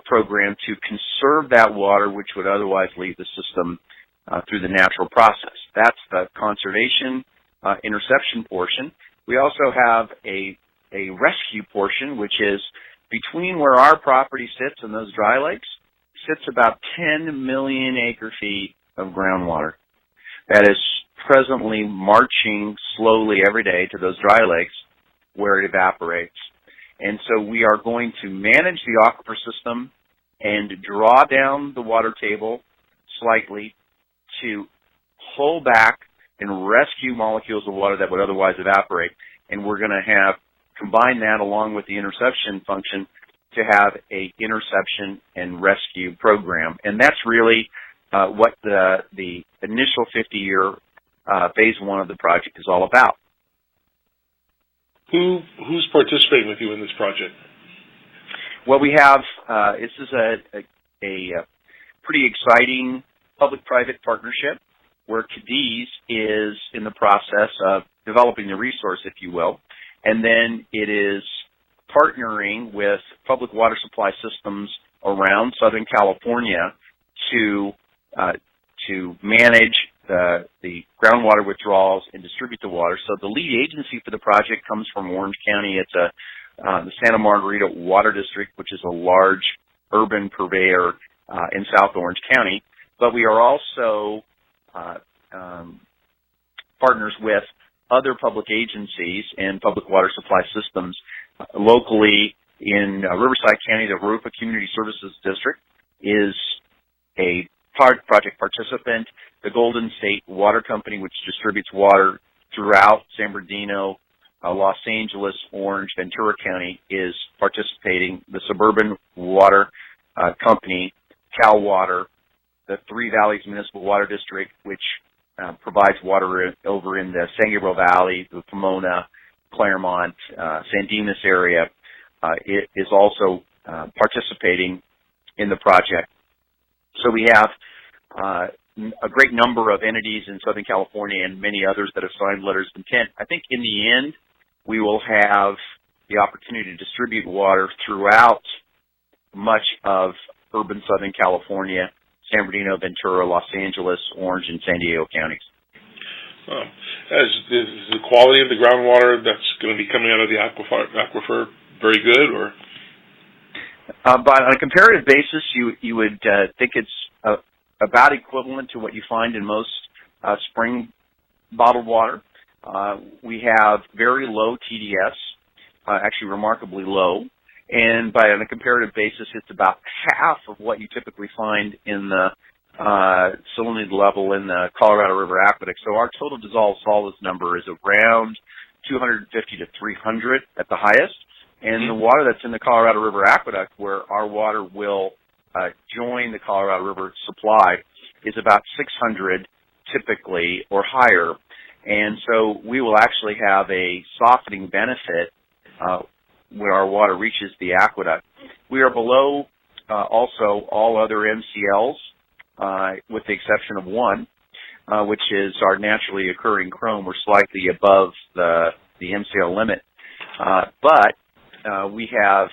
program to conserve that water, which would otherwise leave the system through the natural process. That's the conservation interception portion. We also have a rescue portion, which is between where our property sits and those dry lakes, sits about 10 million acre-feet of groundwater that is presently marching slowly every day to those dry lakes where it evaporates. And so we are going to manage the aquifer system and draw down the water table slightly to hold back and rescue molecules of water that would otherwise evaporate. And we're going to combine that along with the interception function to have a interception and rescue program. And that's really what the initial 50-year phase one of the project is all about. Who's participating with you in this project? Well, we have, this is a pretty exciting public-private partnership where Cadiz is in the process of developing the resource, if you will, and then it is partnering with public water supply systems around Southern California to manage the groundwater withdrawals and distribute the water. So the lead agency for the project comes from Orange County. It's the Santa Margarita Water District, which is a large urban purveyor in South Orange County. But we are also partners with other public agencies and public water supply systems locally in Riverside County. The Rupa Community Services District is a project participant. The Golden State Water Company, which distributes water throughout San Bernardino, Los Angeles, Orange, Ventura County is participating. The Suburban Water Company, Cal Water, the Three Valleys Municipal Water District, which provides water over in the San Gabriel Valley, the Pomona, Claremont, San Dimas area, it is also participating in the project. So we have a great number of entities in Southern California and many others that have signed letters of intent. I think in the end, we will have the opportunity to distribute water throughout much of urban Southern California, San Bernardino, Ventura, Los Angeles, Orange, and San Diego counties. Is the quality of the groundwater that's going to be coming out of the aquifer very good, or? But on a comparative basis, you would think it's about equivalent to what you find in most spring bottled water. We have very low TDS, actually remarkably low, and on a comparative basis, it's about half of what you typically find in the salinity level in the Colorado River aqueduct. So our total dissolved solids number is around 250 to 300 at the highest, and the water that's in the Colorado River aqueduct, where our water will join the Colorado River supply, is about 600 typically or higher. And so we will actually have a softening benefit when our water reaches the aqueduct. We are below also all other MCLs, with the exception of one, which is our naturally occurring chrome. We're slightly above the MCL limit. But we have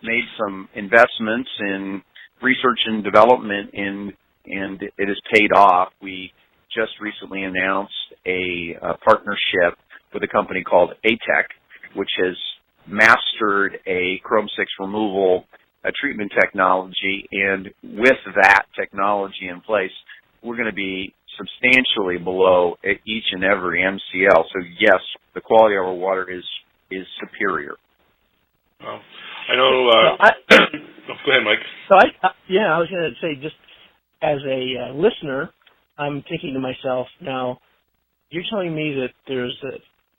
made some investments in research and development, and it has paid off. We just recently announced a partnership with a company called ATEC, which has mastered a Chrome-6 removal treatment technology, and with that technology in place, we're going to be substantially below each and every MCL. So yes, the quality of our water is superior. Well, I know. Go ahead, Mike. So I was going to say, just as a listener, I'm thinking to myself, now, you're telling me that there's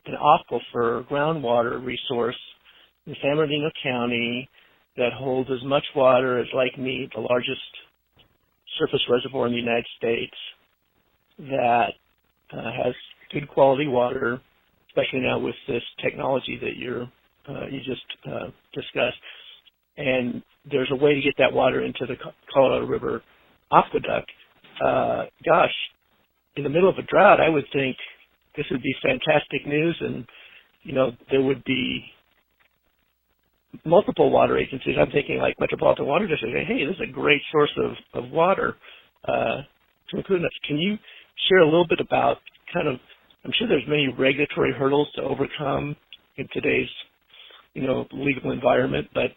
an aquifer groundwater resource in San Bernardino County that holds as much water as Lake Mead, the largest surface reservoir in the United States, that has good quality water, especially now with this technology that you just discussed. And there's a way to get that water into the Colorado River aqueduct. Gosh, in the middle of a drought, I would think this would be fantastic news, and there would be multiple water agencies. I'm thinking like Metropolitan Water District. Hey, this is a great source of water to include in this. Can you share a little bit about I'm sure there's many regulatory hurdles to overcome in today's legal environment, but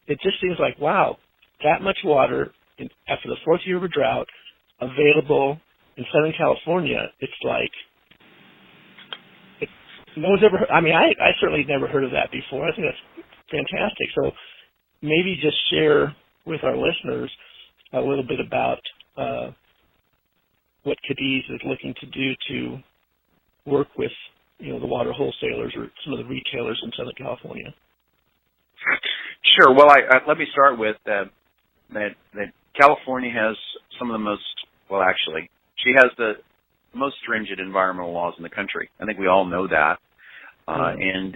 it just seems like, wow, that much water after the fourth year of a drought available in Southern California. It's like no one's ever heard. I mean, I certainly never heard of that before. I think that's fantastic. So maybe just share with our listeners a little bit about what Cadiz is looking to do to work with the water wholesalers or some of the retailers in Southern California. Sure. Well, let me start with that California has some of the most, she has the most stringent environmental laws in the country. I think we all know that. And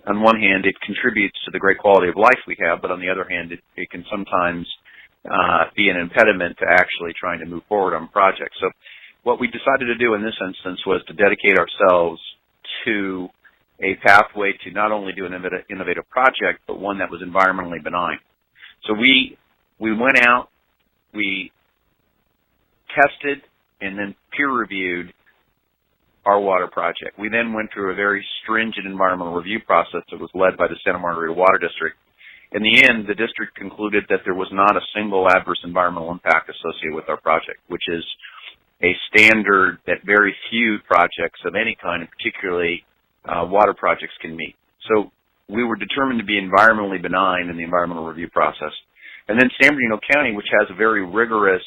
on one hand, it contributes to the great quality of life we have, but on the other hand, it can sometimes be an impediment to actually trying to move forward on projects. So what we decided to do in this instance was to dedicate ourselves to a pathway to not only do an innovative project, but one that was environmentally benign. So we went out, we tested, and then peer-reviewed our water project. We then went through a very stringent environmental review process that was led by the Santa Margarita Water District. In the end, the district concluded that there was not a single adverse environmental impact associated with our project, which is a standard that very few projects of any kind, and particularly water projects, can meet. So we were determined to be environmentally benign in the environmental review process. And then San Bernardino County, which has a very rigorous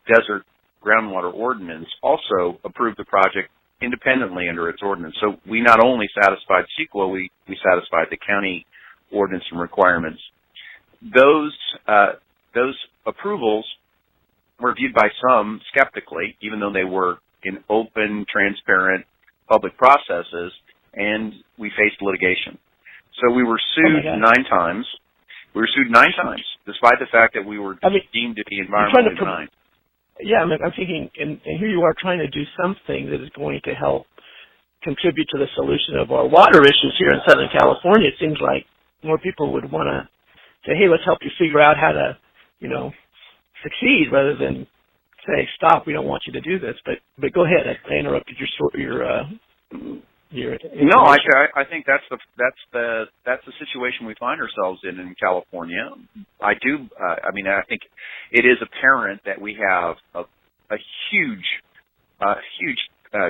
desert groundwater ordinance, also approved the project independently under its ordinance. So we not only satisfied CEQA, we satisfied the county ordinance and requirements. Those approvals were viewed by some skeptically, even though they were in open, transparent, public processes, and we faced litigation. So we were sued 9 times. We were sued 9 times, despite the fact that we were deemed to be environmentally benign. Yeah, I'm thinking, and here you are trying to do something that is going to help contribute to the solution of our water issues here in Southern California. It seems like more people would want to say, hey, let's help you figure out how to, succeed, rather than say, stop, we don't want you to do this. But go ahead. I interrupted your No, I think that's the situation we find ourselves in California. I think it is apparent that we have a huge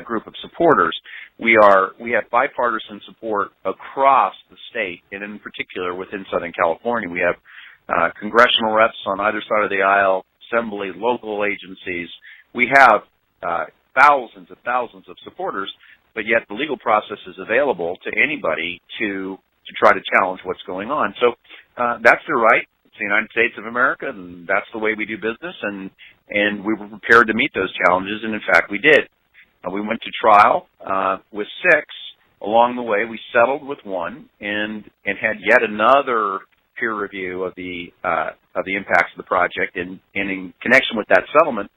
group of supporters. We have bipartisan support across the state, and in particular within Southern California. We have congressional reps on either side of the aisle, assembly, local agencies. We have thousands of supporters, but yet the legal process is available to anybody to try to challenge what's going on. So that's their right. It's the United States of America, and that's the way we do business, and we were prepared to meet those challenges, and in fact we did. We went to trial with 6. Along the way, we settled with 1 and had yet another peer review of the impacts of the project. And in connection with that settlement,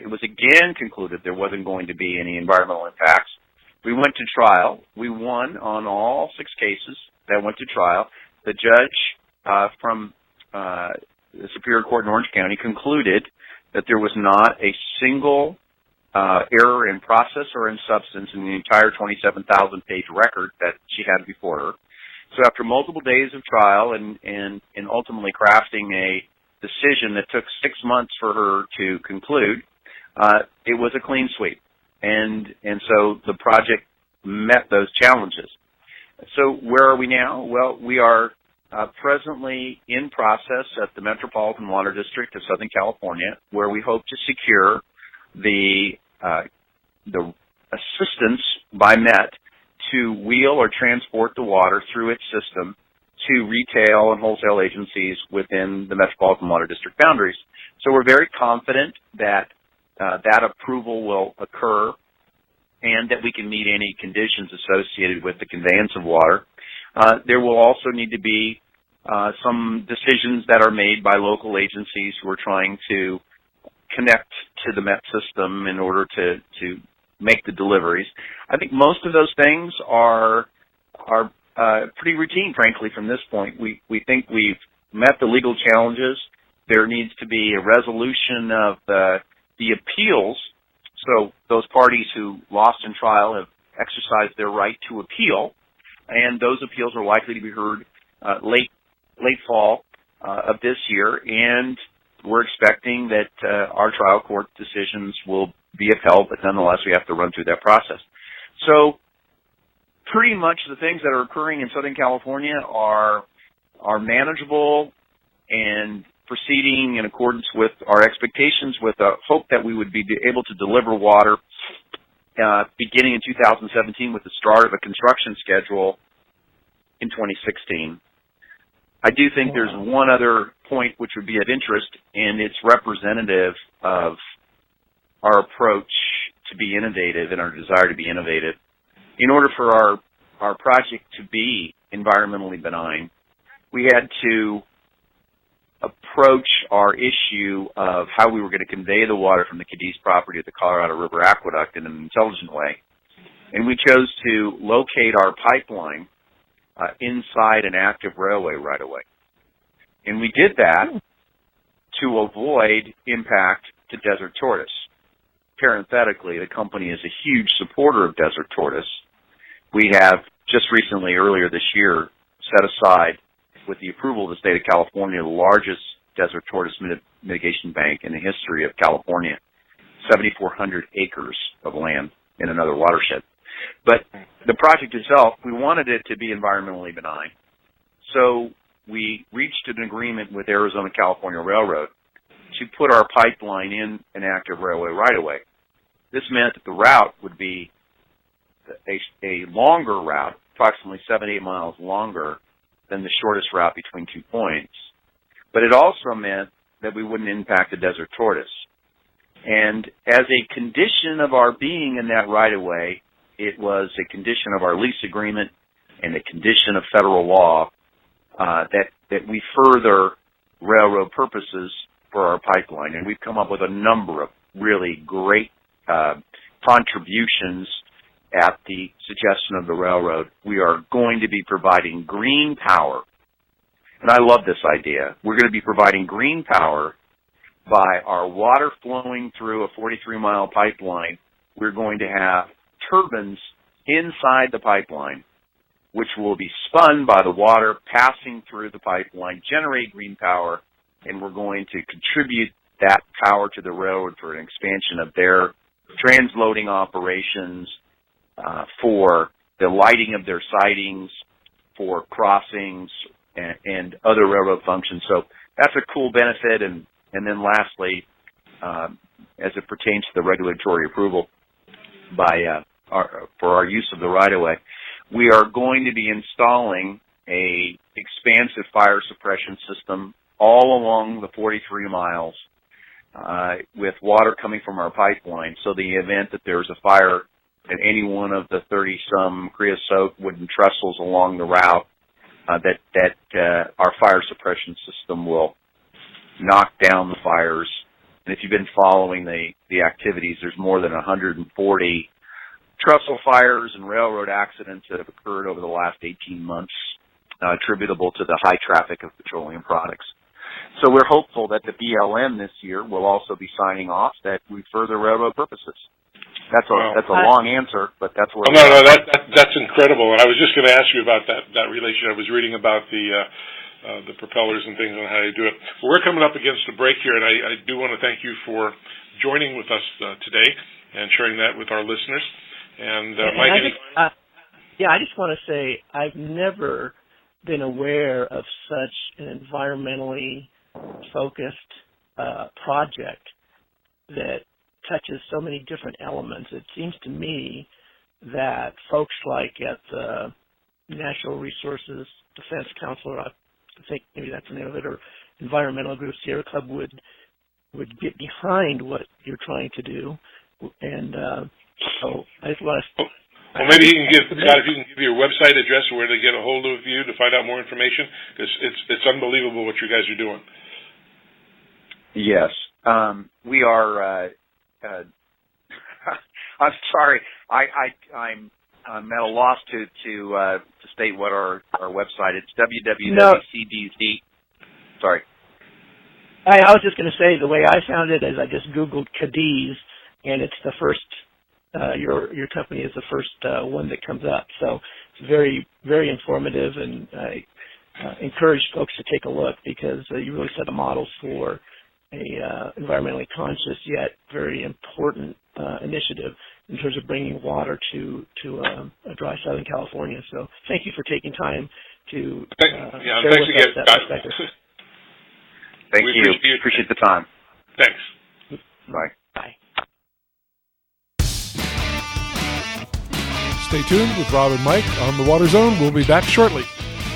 it was again concluded there wasn't going to be any environmental impacts. We went to trial. We won on all 6 cases that went to trial. The judge from the Superior Court in Orange County concluded that there was not a single error in process or in substance in the entire 27,000-page record that she had before her. So after multiple days of trial and ultimately crafting a decision that took 6 months for her to conclude, it was a clean sweep. And so the project met those challenges. So where are we now? Well, we are presently in process at the Metropolitan Water District of Southern California, where we hope to secure the assistance by MET to wheel or transport the water through its system to retail and wholesale agencies within the Metropolitan Water District boundaries. So we're very confident that that approval will occur and that we can meet any conditions associated with the conveyance of water. There will also need to be some decisions that are made by local agencies who are trying to connect to the MET system in order to make the deliveries. I think most of those things are pretty routine, frankly, from this point. We think we've met the legal challenges. There needs to be a resolution of the appeals. So those parties who lost in trial have exercised their right to appeal, and those appeals are likely to be heard late fall of this year, and we're expecting that our trial court decisions will be upheld, but nonetheless we have to run through that process. So pretty much the things that are occurring in Southern California are manageable and proceeding in accordance with our expectations, with a hope that we would be able to deliver water beginning in 2017 with the start of a construction schedule in 2016. I do think there's one other point which would be of interest, and it's representative of our approach to be innovative and our desire to be innovative. In order for our project to be environmentally benign, we had to approach our issue of how we were going to convey the water from the Cadiz property to the Colorado River Aqueduct in an intelligent way. And we chose to locate our pipeline inside an active railway right-of-way. And we did that to avoid impact to desert tortoise. Parenthetically, the company is a huge supporter of desert tortoise. We have just recently, earlier this year, set aside, with the approval of the state of California, the largest desert tortoise mitigation bank in the history of California, 7,400 acres of land in another watershed. But the project itself, we wanted it to be environmentally benign. So we reached an agreement with Arizona California Railroad to put our pipeline in an active railway right-of-way. This meant that the route would be a longer route, approximately 7 to 8 miles longer than the shortest route between 2 points. But it also meant that we wouldn't impact the desert tortoise. And as a condition of our being in that right-of-way, it was a condition of our lease agreement and a condition of federal law that we further railroad purposes for our pipeline. And we've come up with a number of really great contributions at the suggestion of the railroad. We are going to be providing green power. And I love this idea. We're going to be providing green power by our water flowing through a 43-mile pipeline. We're going to have turbines inside the pipeline, which will be spun by the water passing through the pipeline, generate green power, and we're going to contribute that power to the railroad for an expansion of their transloading operations, for the lighting of their sidings, for crossings, and other railroad functions. So that's a cool benefit. And then lastly, as it pertains to the regulatory approval for our use of the right-of-way, we are going to be installing a expansive fire suppression system all along the 43 miles with water coming from our pipeline. So the event that there's a fire at any one of the 30-some creosote wooden trestles along the route, that our fire suppression system will knock down the fires. And if you've been following the activities, there's more than 140 trestle fires and railroad accidents that have occurred over the last 18 months, attributable to the high traffic of petroleum products. So we're hopeful that the BLM this year will also be signing off that we further railroad purposes. That's a long answer, but that's where. No, that's incredible. And I was just going to ask you about that relation. I was reading about the propellers and things on how you do it. Well, we're coming up against a break here, and I do want to thank you for joining with us today and sharing that with our listeners. And Mike, I just want to say I've never been aware of such an environmentally focused project that touches so many different elements. It seems to me that folks like at the Natural Resources Defense Council, I think maybe that's the name of it, or environmental group, Sierra Club would get behind what you're trying to do. And so I just want to... Well, maybe he can give, Scott, if you can give your website address where to get a hold of you to find out more information, because it's unbelievable what you guys are doing. Yes. We are... I'm sorry. I'm at a loss to state what our website is. www.cdc. Sorry. I was just going to say the way I found it is I just Googled Cadiz, and it's the first. Your company is the first one that comes up. So it's very, very informative, and I encourage folks to take a look because you really set a model for a environmentally conscious yet very important initiative in terms of bringing water to a dry Southern California. So thank you for taking time to share with us that perspective. Thank you. Appreciate the time. Thanks. Bye. Bye. Stay tuned with Rob and Mike on The Water Zone. We'll be back shortly.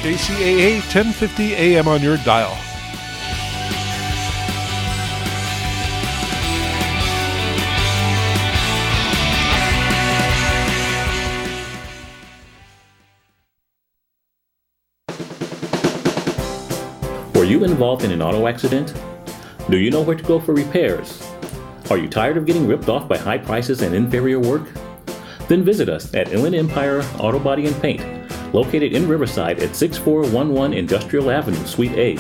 KCAA 1050 AM on your dial. Were you involved in an auto accident? Do you know where to go for repairs? Are you tired of getting ripped off by high prices and inferior work? Then visit us at Inland Empire Auto Body and Paint, located in Riverside at 6411 Industrial Avenue, Suite A.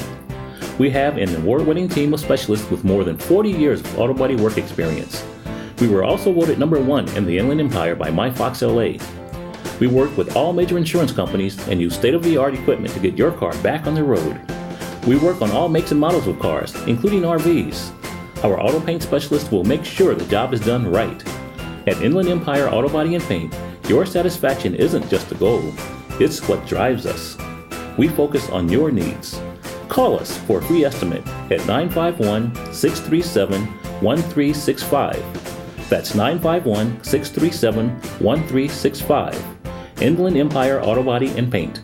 We have an award-winning team of specialists with more than 40 years of auto body work experience. We were also voted #1 in the Inland Empire by MyFox LA. We work with all major insurance companies and use state-of-the-art equipment to get your car back on the road. We work on all makes and models of cars, including RVs. Our auto paint specialist will make sure the job is done right. At Inland Empire Auto Body and Paint, your satisfaction isn't just a goal, it's what drives us. We focus on your needs. Call us for a free estimate at 951-637-1365. That's 951-637-1365. Inland Empire Auto Body and Paint.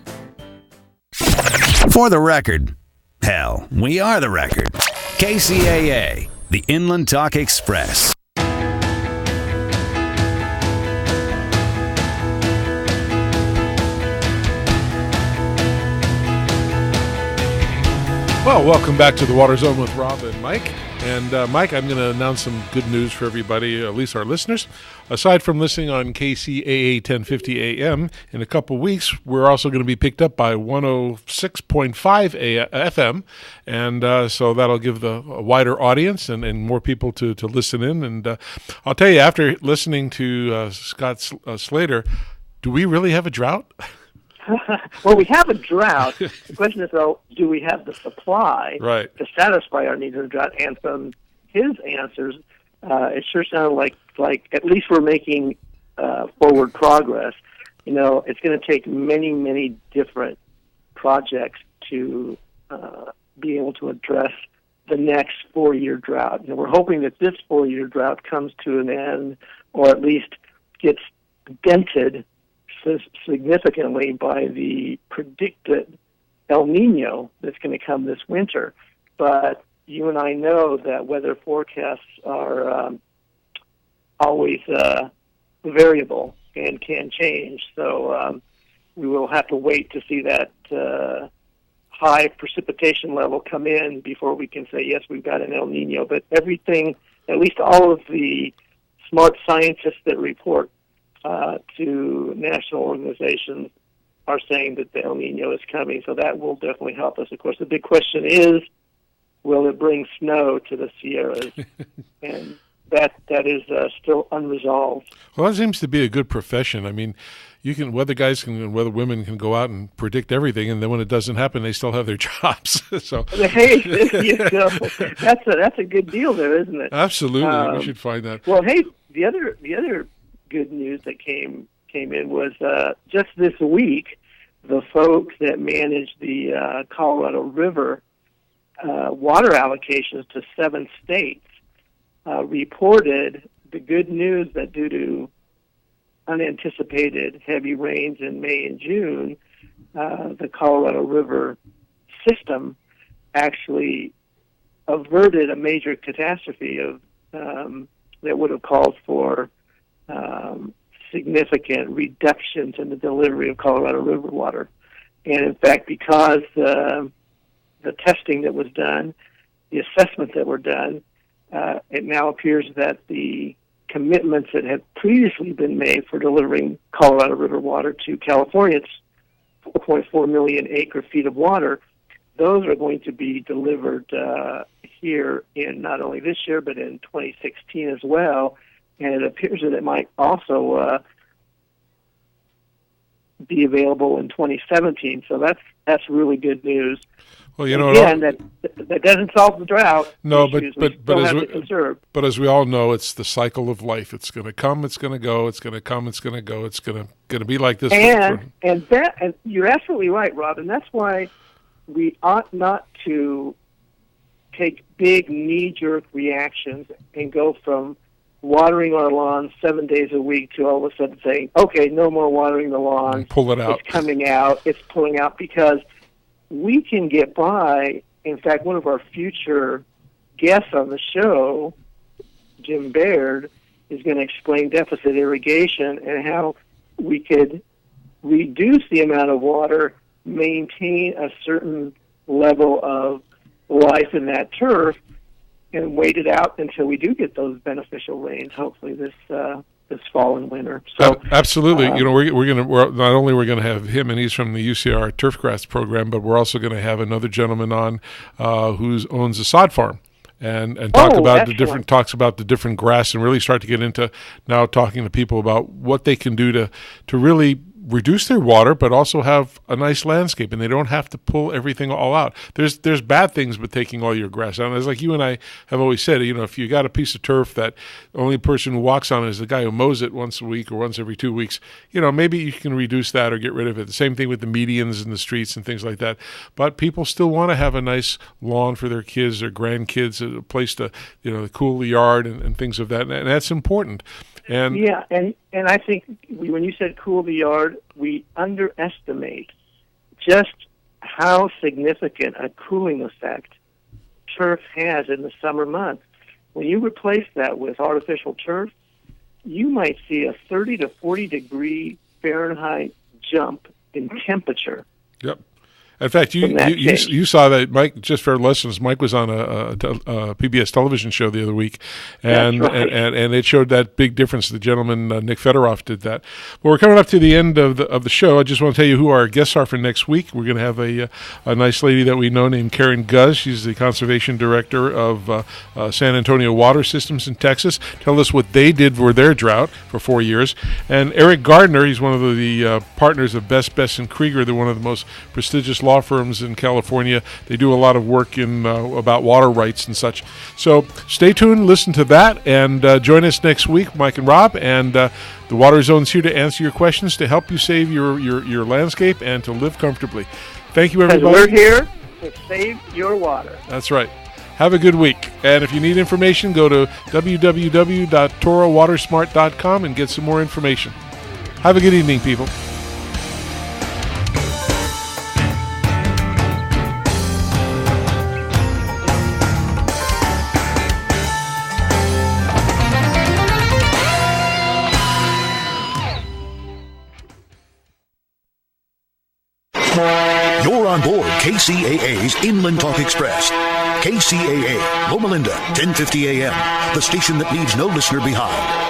For the record, hell, we are the record. KCAA, the Inland Talk Express. Well, welcome back to the Water Zone with Rob and Mike. And Mike, I'm going to announce some good news for everybody, at least our listeners. Aside from listening on KCAA 1050 AM, in a couple weeks, we're also going to be picked up by 106.5 FM. And so that'll give a wider audience and more people to listen in. And I'll tell you, after listening to Scott Slater, do we really have a drought? Well, we have a drought. The question is, though, do we have the supply to satisfy our needs in the drought? And from his answers, it sure sounded like at least we're making forward progress. You know, it's going to take many, many different projects to be able to address the next 4-year drought. You know, we're hoping that this 4-year drought comes to an end, or at least gets dented significantly by the predicted El Nino that's going to come this winter. But you and I know that weather forecasts are always variable and can change. So we will have to wait to see that high precipitation level come in before we can say, yes, we've got an El Nino. But everything, at least all of the smart scientists that report to national organizations, are saying that the El Nino is coming, so that will definitely help us. Of course, the big question is, will it bring snow to the Sierras? And that is still unresolved. Well, that seems to be a good profession. I mean, weather guys and weather women can go out and predict everything, and then when it doesn't happen, they still have their jobs. So, hey, you know, that's a good deal there, isn't it? Absolutely, we should find that. Well, hey, the other good news that came in was just this week, the folks that manage the Colorado River water allocations to 7 states reported the good news that due to unanticipated heavy rains in May and June, the Colorado River system actually averted a major catastrophe of that would have called for significant reductions in the delivery of Colorado River water. And in fact, because the testing that was done, the assessments that were done, it now appears that the commitments that had previously been made for delivering Colorado River water to California, it's 4.4 million acre-feet of water, those are going to be delivered here in not only this year, but in 2016 as well. And it appears that it might also be available in 2017. So that's really good news. Well, you know, again, that doesn't solve the drought. No, issues. but as we all know, it's the cycle of life. It's going to come, it's going to go. It's going to come, it's going to go. It's going to be like this. And you're absolutely right, Rob. And that's why we ought not to take big knee-jerk reactions and go from watering our lawns 7 days a week to all of a sudden saying, okay, no more watering the lawn. Pull it out. It's coming out. It's pulling out, because we can get by. In fact, one of our future guests on the show, Jim Baird, is going to explain deficit irrigation and how we could reduce the amount of water, maintain a certain level of life in that turf, and wait it out until we do get those beneficial rains, hopefully this fall and winter. So absolutely, you know, we're not only we're going to have him, and he's from the UCR Turfgrass program, but we're also going to have another gentleman on who owns a sod farm. And talk about the different grass, and really start to get into now talking to people about what they can do to really reduce their water, but also have a nice landscape, and they don't have to pull everything all out. There's bad things with taking all your grass out. As like you and I have always said, if you got a piece of turf that the only person who walks on it is the guy who mows it once a week or once every 2 weeks, maybe you can reduce that or get rid of it. The same thing with the medians in the streets and things like that. But people still want to have a nice lawn for their kids, their grandkids, a place to, cool the yard and things of that. And that's important. And yeah, and I think when you said cool the yard, we underestimate just how significant a cooling effect turf has in the summer months. When you replace that with artificial turf, you might see a 30 to 40 degree Fahrenheit jump in temperature. Yep. In fact, you saw that, Mike, just for our listeners, Mike was on a PBS television show the other week, and and it showed that big difference. The gentleman, Nick Federoff, did that. Well, we're coming up to the end of the show. I just want to tell you who our guests are for next week. We're going to have a nice lady that we know named Karen Guz. She's the Conservation Director of San Antonio Water Systems in Texas. Tell us what they did for their drought for 4 years. And Eric Gardner, he's one of the partners of Best and Krieger. They're one of the most prestigious law firms in California. They do a lot of work in about water rights and such. So stay tuned, listen to that, and join us next week, Mike and Rob. And the Water Zone's here to answer your questions, to help you save your landscape and to live comfortably. Thank you, everybody. We're here to save your water. That's right. Have a good week. And if you need information, go to www.torowatersmart.com and get some more information. Have a good evening, people. You're on board KCAA's Inland Talk Express. KCAA, Loma Linda, 1050 AM, the station that leaves no listener behind.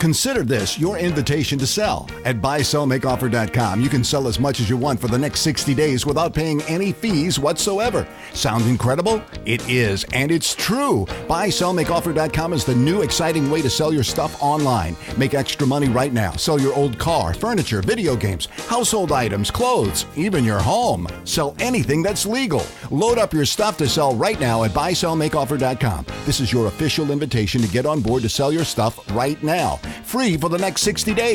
Consider this your invitation to sell. At buysellmakeoffer.com, you can sell as much as you want for the next 60 days without paying any fees whatsoever. Sound incredible? It is, and it's true. Buysellmakeoffer.com is the new exciting way to sell your stuff online. Make extra money right now. Sell your old car, furniture, video games, household items, clothes, even your home. Sell anything that's legal. Load up your stuff to sell right now at buysellmakeoffer.com. This is your official invitation to get on board to sell your stuff right now. Free for the next 60 days.